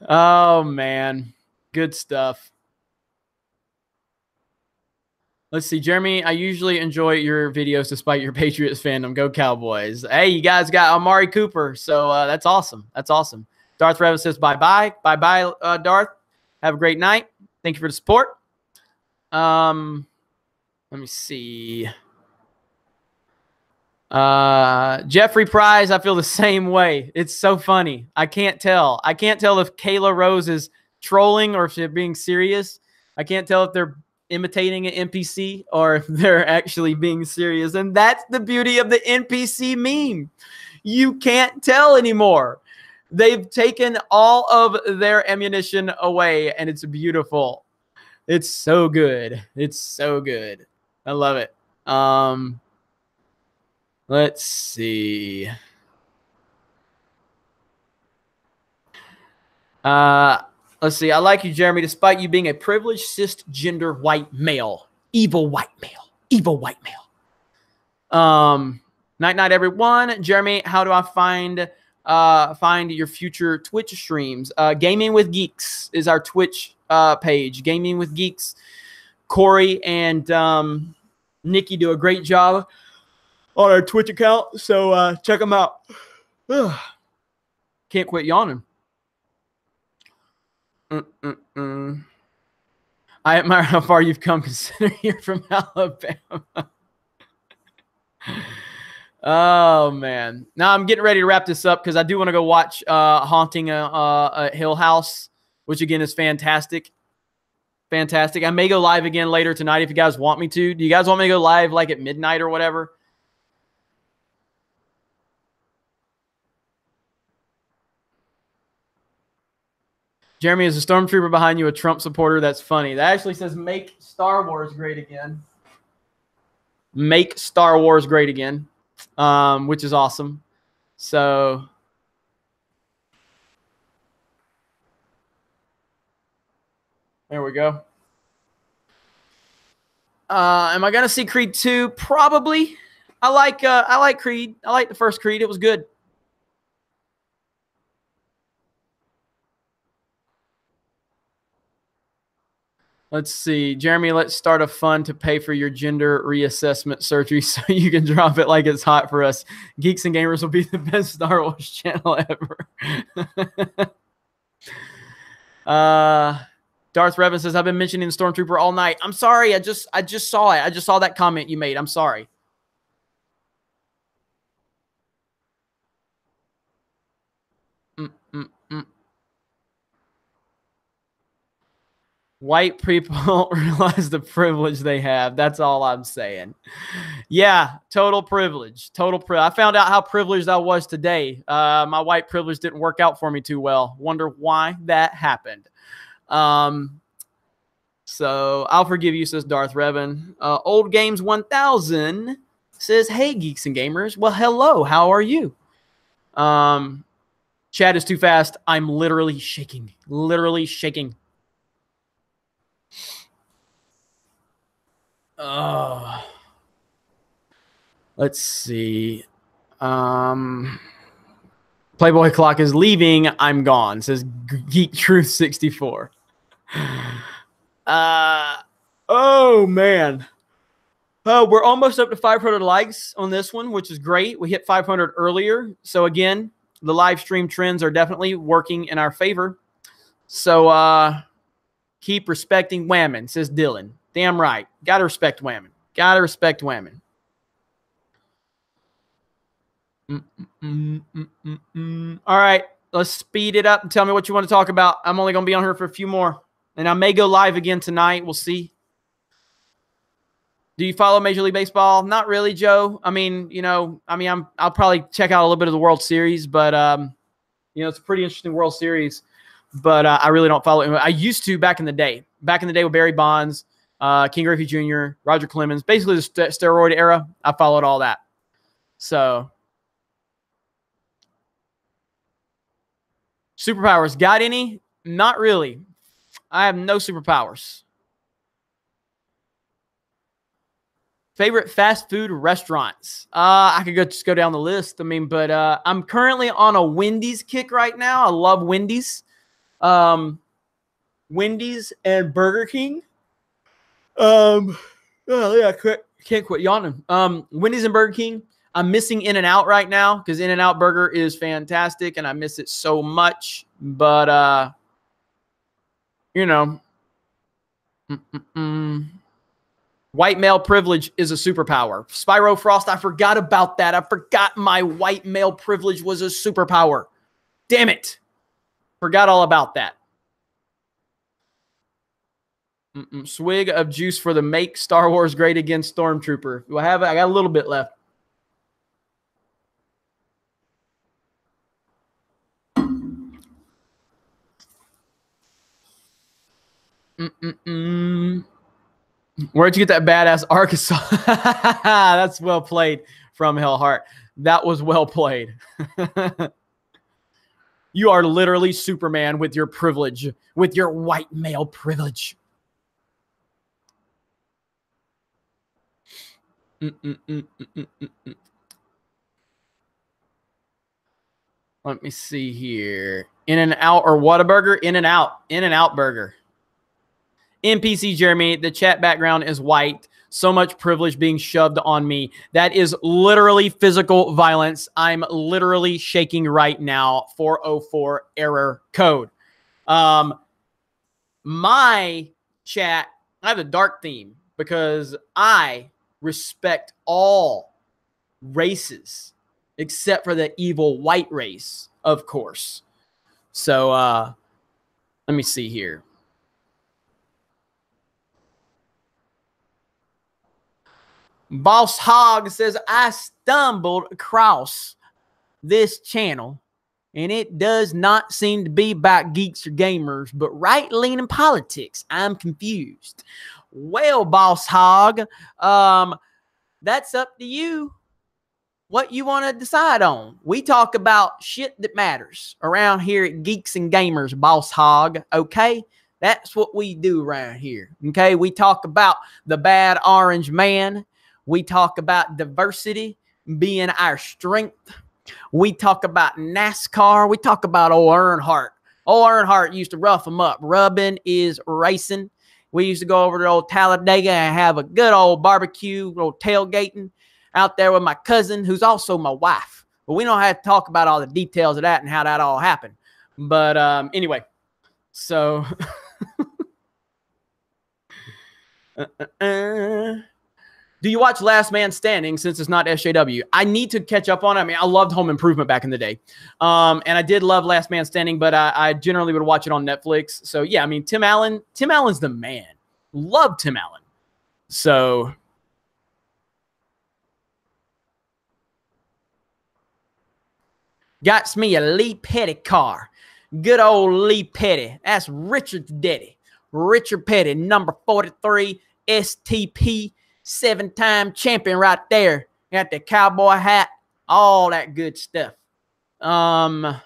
Oh, man. Good stuff. Let's see. Jeremy, I usually enjoy your videos despite your Patriots fandom. Go Cowboys. Hey, you guys got Amari Cooper. So that's awesome. That's awesome. Darth Revan says bye-bye. Bye-bye, Darth. Have a great night. Thank you for the support. Let me see. Jeffrey Prize, I feel the same way. It's so funny. I can't tell if Kayla Rose is trolling or if they're being serious. I can't tell if they're imitating an NPC or if they're actually being serious. And that's the beauty of the NPC meme. You can't tell anymore. They've taken all of their ammunition away, and it's beautiful. It's so good. It's so good. I love it. Let's see. Let's see. I like you, Jeremy, despite you being a privileged cisgender white male. Evil white male. Evil white male. Night, everyone. Jeremy, how do I find find your future Twitch streams. Gaming with Geeks is our Twitch page. Gaming with Geeks. Corey and Nikki do a great job on our Twitch account, so check them out. Can't quit yawning. I admire how far you've come considering you're from Alabama. Oh, man. Now I'm getting ready to wrap this up because I do want to go watch Haunting a Hill House, which, again, is fantastic. Fantastic. I may go live again later tonight if you guys want me to. Do you guys want me to go live like at midnight or whatever? Jeremy, is a stormtrooper behind you a Trump supporter? That's funny. That actually says make Star Wars great again. Make Star Wars great again, which is awesome. So there we go. Am I gonna see Creed 2? Probably. I like Creed. I like the first Creed. It was good. Let's see. Jeremy, let's start a fund to pay for your gender reassessment surgery so you can drop it like it's hot for us. Geeks and Gamers will be the best Star Wars channel ever. Darth Revan says, I've been mentioning Stormtrooper all night. I'm sorry. I just saw it. I just saw that comment you made. I'm sorry. White people realize the privilege they have. That's all I'm saying. Yeah, total privilege. Total privilege. I found out how privileged I was today. My white privilege didn't work out for me too well. Wonder why that happened. So I'll forgive you, says Darth Revan. Old Games 1000 says, hey, Geeks and Gamers. Well, hello. How are you? Chat is too fast. I'm literally shaking. Literally shaking. Let's see. Playboy Clock is leaving. I'm gone, says Geek Truth 64. Oh, man. We're almost up to 500 likes on this one, which is great. We hit 500 earlier. So, again, the live stream trends are definitely working in our favor. So, keep respecting Whammon, says Dylan. Damn right. Got to respect Whammon. Got to respect Whammon. All right. Let's speed it up and tell me what you want to talk about. I'm only going to be on here for a few more. And I may go live again tonight. We'll see. Do you follow Major League Baseball? Not really, Joe. I mean, I'll probably check out a little bit of the World Series, but it's a pretty interesting World Series. But I really don't follow it. I used to back in the day. Back in the day with Barry Bonds, King Griffey Jr., Roger Clemens, basically the steroid era. I followed all that. So, superpowers. Got any? Not really. I have no superpowers. Favorite fast food restaurants? I could just go down the list. I mean, but I'm currently on a Wendy's kick right now. I love Wendy's. Wendy's and Burger King. Yeah, can't quit yawning. Wendy's and Burger King. I'm missing In-N-Out right now because In-N-Out Burger is fantastic and I miss it so much. But white male privilege is a superpower. Spyro Frost, I forgot about that. I forgot my white male privilege was a superpower. Damn it. Forgot all about that. Swig of juice for the Make Star Wars Great Again Stormtrooper. Do I have it? I got a little bit left. Where'd you get that badass Arkansas? That's well played from Hellheart. That was well played. You are literally Superman with your privilege, with your white male privilege. Let me see here. In-N-Out or Whataburger? In-N-Out. In-N-Out burger. NPC Jeremy, the chat background is white. So much privilege being shoved on me. That is literally physical violence. I'm literally shaking right now. 404 error code. My chat, I have a dark theme because I respect all races except for the evil white race, of course. So let me see here. Boss Hog says, I stumbled across this channel, and it does not seem to be about geeks or gamers, but right-leaning politics. I'm confused. Well, Boss Hog, that's up to you. What you want to decide on. We talk about shit that matters around here at Geeks and Gamers, Boss Hog, okay? That's what we do around here, okay? We talk about the bad orange man. We talk about diversity being our strength. We talk about NASCAR. We talk about old Earnhardt. Old Earnhardt used to rough them up. Rubbing is racing. We used to go over to old Talladega and have a good old barbecue, old tailgating out there with my cousin, who's also my wife. But we don't have to talk about all the details of that and how that all happened. But anyway, so... Do you watch Last Man Standing since it's not SJW? I need to catch up on it. I mean, I loved Home Improvement back in the day. And I did love Last Man Standing, but I generally would watch it on Netflix. So, yeah, I mean, Tim Allen's the man. Love Tim Allen. So... Got me a Lee Petty car. Good old Lee Petty. That's Richard's daddy. Richard Petty, number 43, STP, 7-time champion right there. Got the cowboy hat, all that good stuff. 1,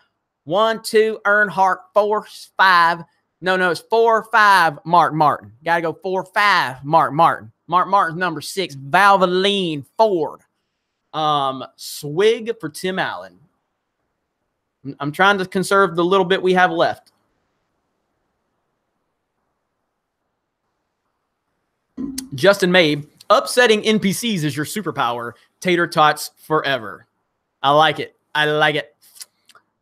2, Earnhardt, 4, 5. No, it's 4, 5, Mark Martin. Got to go 4, 5, Mark Martin. Mark Martin's number 6, Valvoline Ford. Swig for Tim Allen. I'm trying to conserve the little bit we have left. Justin Mabe, upsetting NPCs is your superpower. Tater tots forever. I like it. I like it.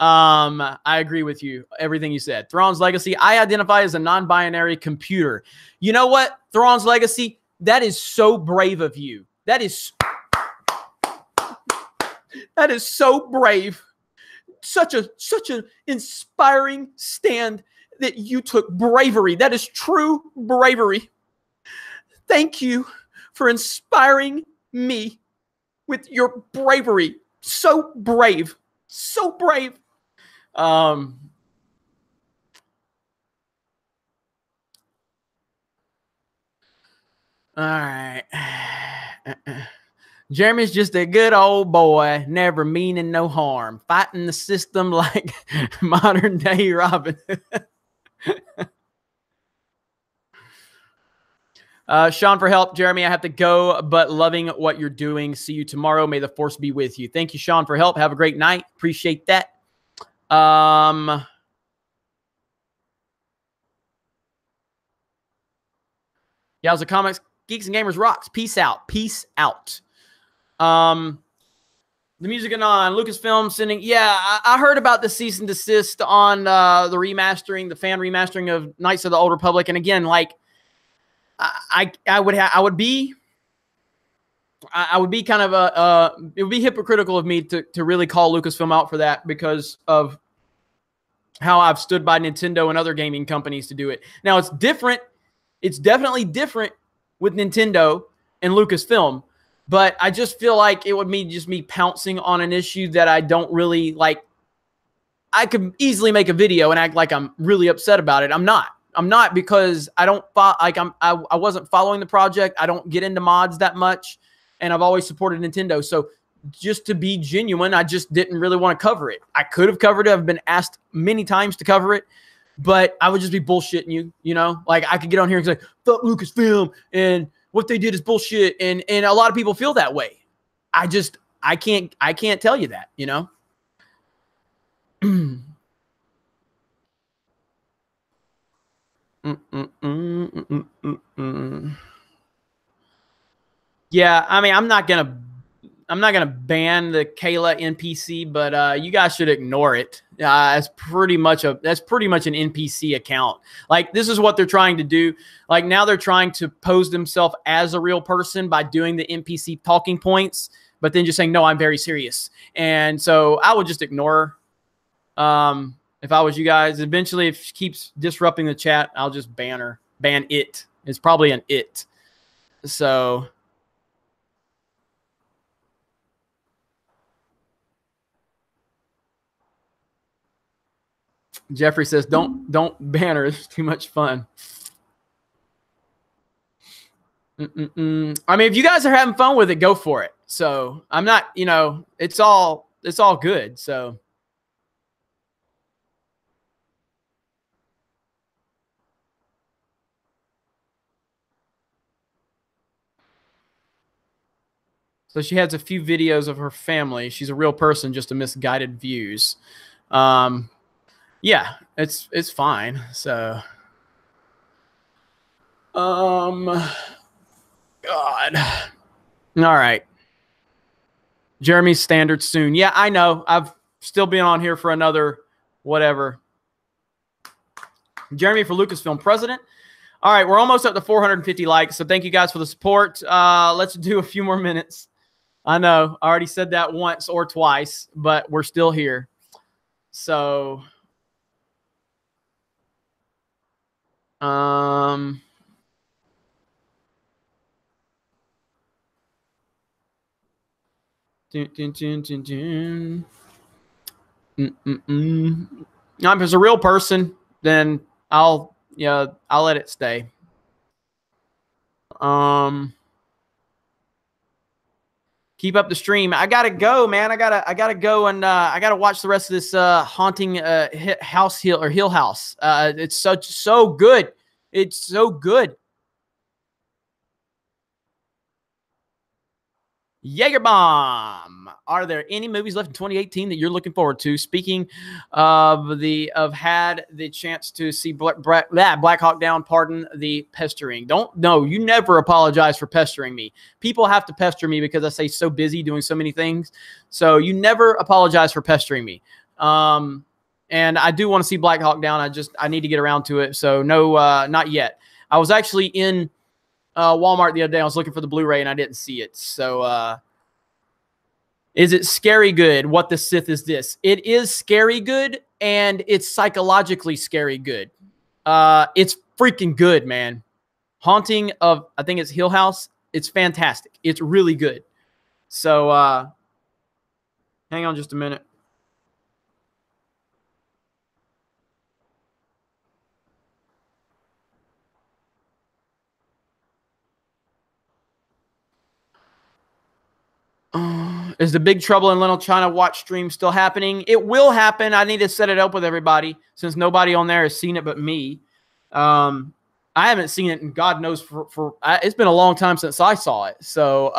I agree with you. Everything you said. Thrawn's Legacy. I identify as a non-binary computer. You know what? Thrawn's Legacy. That is so brave of you. That is so brave. Such an inspiring stand that you took. Bravery. That is true bravery. Thank you for inspiring me with your bravery. So brave. So brave. All right. Jeremy's just a good old boy, never meaning no harm, fighting the system like modern day Robin. Sean for help. Jeremy, I have to go, but loving what you're doing. See you tomorrow. May the force be with you. Thank you, Sean, for help. Have a great night. Appreciate that. Yowza Comics, Geeks and Gamers rocks. Peace out. Peace out. The music on Lucasfilm sending. Yeah, I heard about the cease and desist on the remastering, the fan remastering of Knights of the Old Republic. And again, like I would be kind of it would be hypocritical of me to really call Lucasfilm out for that because of how I've stood by Nintendo and other gaming companies to do it. Now it's different. It's definitely different with Nintendo and Lucasfilm. But I just feel like it would mean just me pouncing on an issue that I don't really like. I could easily make a video and act like I'm really upset about it. I'm not. I'm not because I don't I wasn't following the project. I don't get into mods that much, and I've always supported Nintendo. So just to be genuine, I just didn't really want to cover it. I could have covered it. I've been asked many times to cover it, but I would just be bullshitting you. You know, like I could get on here and say fuck Lucasfilm and what they did is bullshit, and a lot of people feel that way. I can't tell you that, you know. Yeah, I mean, I'm not gonna ban the Kayla NPC, but you guys should ignore it. That's pretty much an NPC account. Like, this is what they're trying to do. Like, now they're trying to pose themselves as a real person by doing the NPC talking points, but then just saying, no, I'm very serious. And so I would just ignore her. If I was you guys. Eventually, if she keeps disrupting the chat, I'll just ban her. Ban it. It's probably an it. So Jeffrey says, don't ban her. It's too much fun. I mean, if you guys are having fun with it, go for it. So I'm not, it's all good. So she has a few videos of her family. She's a real person, just a misguided views. Yeah, it's fine. So, God. All right. Jeremy's standard soon. Yeah, I know. I've still been on here for another whatever. Jeremy for Lucasfilm president. All right, we're almost up to 450 likes, so thank you guys for the support. Let's do a few more minutes. I know I already said that once or twice, but we're still here. So, I'm Now, if it's a real person, then I'll let it stay. Keep up the stream. I gotta go, man. I gotta go and I gotta watch the rest of this haunting Hill House. It's so good. It's so good. Jaeger Bomb. Are there any movies left in 2018 that you're looking forward to? Speaking of had the chance to see Black Hawk Down. Pardon the pestering. You never apologize for pestering me. People have to pester me because I say so busy doing so many things. So you never apologize for pestering me. And I do want to see Black Hawk Down. I need to get around to it. So no, not yet. I was actually in Walmart the other day. I was looking for the Blu-ray and I didn't see it. So, is it scary good? What the Sith is this? It is scary good, and it's psychologically scary good. It's freaking good, man. Haunting of, I think it's Hill House. It's fantastic. It's really good. So, hang on just a minute. Is the Big Trouble in Little China watch stream still happening? It will happen. I need to set it up with everybody since nobody on there has seen it but me. I haven't seen it, and God knows it's been a long time since I saw it. So,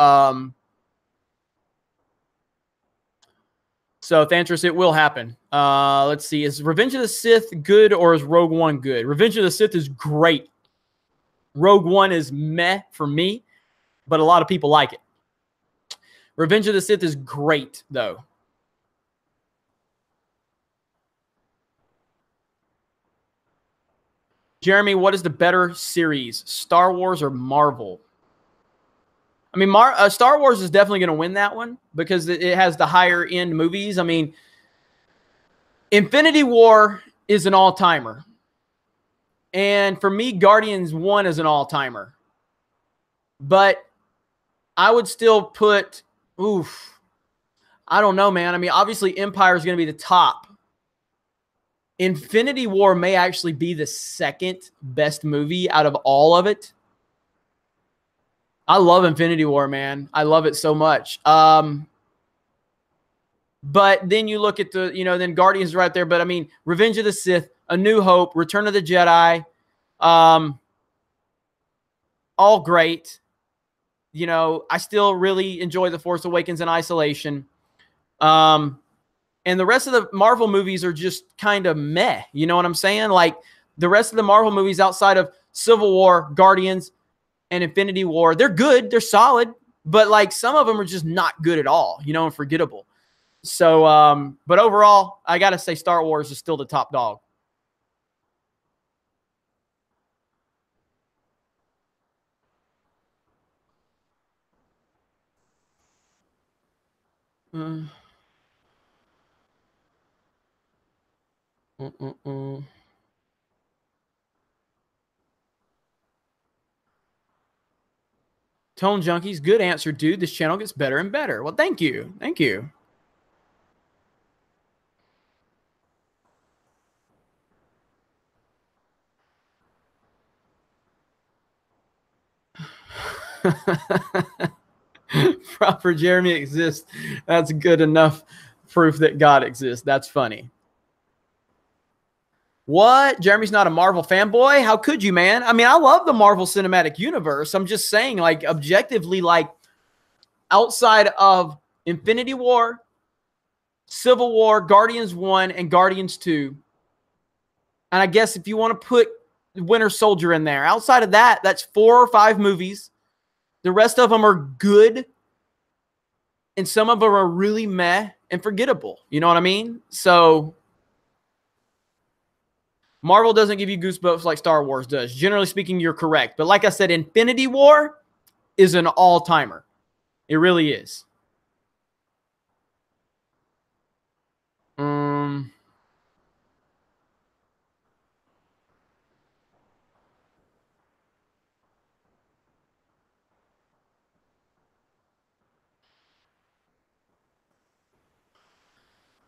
Thantris, it will happen. Let's see. Is Revenge of the Sith good or is Rogue One good? Revenge of the Sith is great. Rogue One is meh for me, but a lot of people like it. Revenge of the Sith is great, though. Jeremy, what is the better series, Star Wars or Marvel? I mean, Star Wars is definitely going to win that one because it has the higher-end movies. I mean, Infinity War is an all-timer. And for me, Guardians 1 is an all-timer. But I would still put... I don't know, man. I mean, obviously, Empire is going to be the top. Infinity War may actually be the second best movie out of all of it. I love Infinity War, man. I love it so much. But then you look at then Guardians right there. But I mean, Revenge of the Sith, A New Hope, Return of the Jedi, all great. I still really enjoy The Force Awakens and Isolation. And the rest of the Marvel movies are just kind of meh. You know what I'm saying? Like the rest of the Marvel movies outside of Civil War, Guardians, and Infinity War, they're good. They're solid. But like some of them are just not good at all, you know, and forgettable. So, but overall, I got to say Star Wars is still the top dog. Tone Junkies, good answer, dude. This channel gets better and better. Well, thank you. Thank you. Proper Jeremy exists. That's good enough proof that God exists. That's funny. What? Jeremy's not a Marvel fanboy? How could you, man? I mean, I love the Marvel Cinematic Universe. I'm just saying, like, objectively, like, outside of Infinity War, Civil War, Guardians 1, and Guardians 2, and I guess if you want to put Winter Soldier in there, outside of that, that's 4 or 5 movies. The rest of them are good, and some of them are really meh and forgettable. You know what I mean? So Marvel doesn't give you goosebumps like Star Wars does. Generally speaking, you're correct. But like I said, Infinity War is an all-timer. It really is.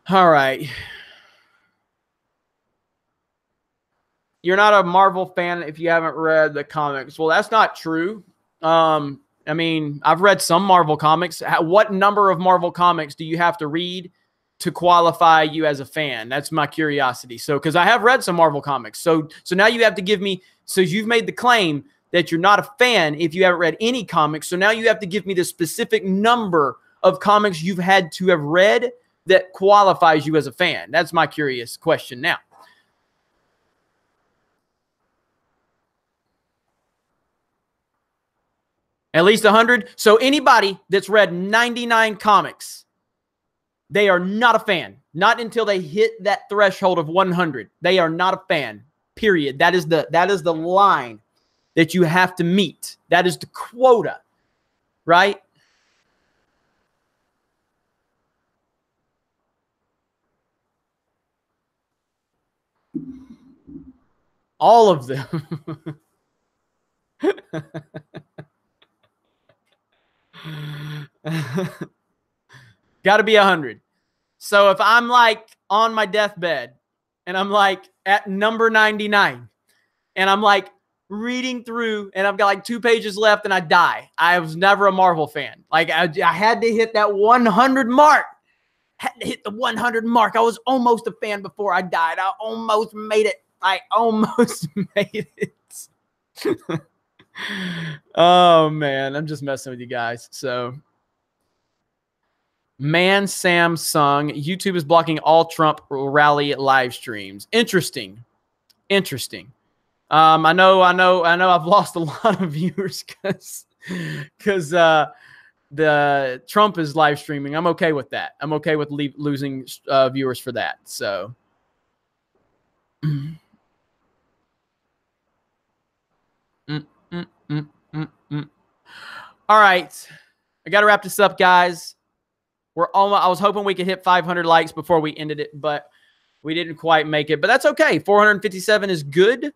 All right. You're not a Marvel fan if you haven't read the comics. Well, that's not true. I mean, I've read some Marvel comics. What number of Marvel comics do you have to read to qualify you as a fan? That's my curiosity. So, because I have read some Marvel comics. So now you have to give me, so you've made the claim that you're not a fan if you haven't read any comics. So now you have to give me the specific number of comics you've had to have read that qualifies you as a fan. That's my curious question now. At least 100. So anybody that's read 99 comics, they are not a fan. Not until they hit that threshold of 100. They are not a fan. Period. That is the line that you have to meet. That is the quota, right? All of them. Got to be 100. So if I'm like on my deathbed and I'm like at number 99 and I'm like reading through and I've got like 2 pages left and I die, I was never a Marvel fan. Like I had to hit that 100 mark. Had to hit the 100 mark. I was almost a fan before I died. I almost made it. I almost made it. Oh, man. I'm just messing with you guys. So, man, Samsung. YouTube is blocking all Trump rally live streams. Interesting. Interesting. I know I've lost a lot of viewers because the Trump is live streaming. I'm okay with that. I'm okay with losing viewers for that. So. All right. I got to wrap this up, guys. I was hoping we could hit 500 likes before we ended it, but we didn't quite make it. But that's okay. 457 is good.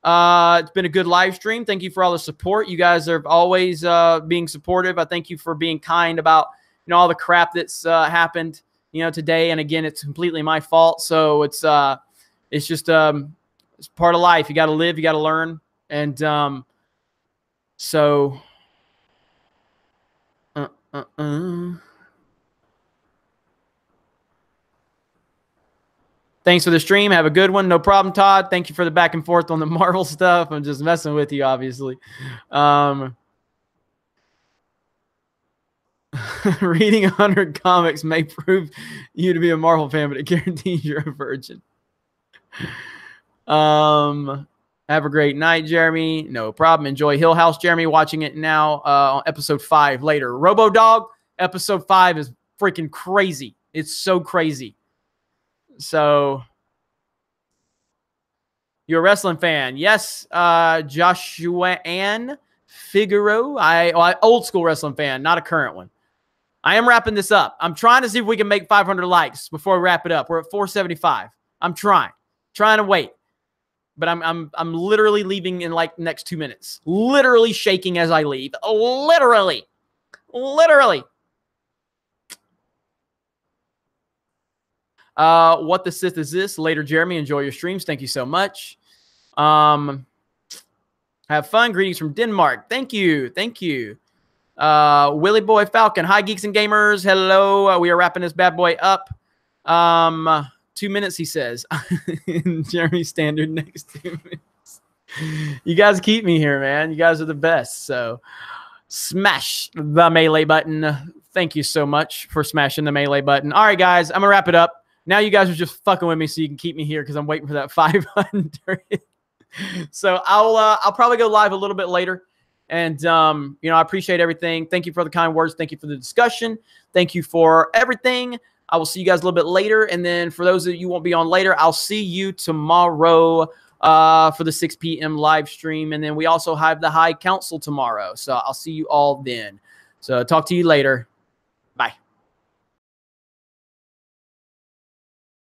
It's been a good live stream. Thank you for all the support. You guys are always being supportive. I thank you for being kind about all the crap that's happened today. And again, it's completely my fault. So it's just it's part of life. You got to live. You got to learn. And so. Thanks for the stream. Have a good one. No problem, Todd. Thank you for the back and forth on the Marvel stuff. I'm just messing with you, obviously. Reading 100 comics may prove you to be a Marvel fan, but it guarantees you're a virgin. Have a great night, Jeremy. No problem. Enjoy Hill House, Jeremy. Watching it now on episode 5 later. Robo Dog, episode 5 is freaking crazy. It's so crazy. So, you're a wrestling fan. Yes, Joshua Ann Figaro. I old school wrestling fan, not a current one. I am wrapping this up. I'm trying to see if we can make 500 likes before we wrap it up. We're at 475. I'm trying to wait. But I'm literally leaving in like next 2 minutes. Literally shaking as I leave. Literally. What the Sith is this? Later, Jeremy. Enjoy your streams. Thank you so much. Have fun. Greetings from Denmark. Thank you. Willie Boy Falcon. Hi, Geeks and Gamers. Hello. We are wrapping this bad boy up. 2 minutes, he says. Jeremy Standard next 2 minutes. You guys keep me here, man. You guys are the best. So smash the melee button. Thank you so much for smashing the melee button. All right, guys, I'm going to wrap it up. Now you guys are just fucking with me so you can keep me here because I'm waiting for that 500. So I'll probably go live a little bit later. And, I appreciate everything. Thank you for the kind words. Thank you for the discussion. Thank you for everything. I will see you guys a little bit later. And then for those of you who won't be on later, I'll see you tomorrow for the 6 p.m. live stream. And then we also have the High Council tomorrow. So I'll see you all then. So talk to you later.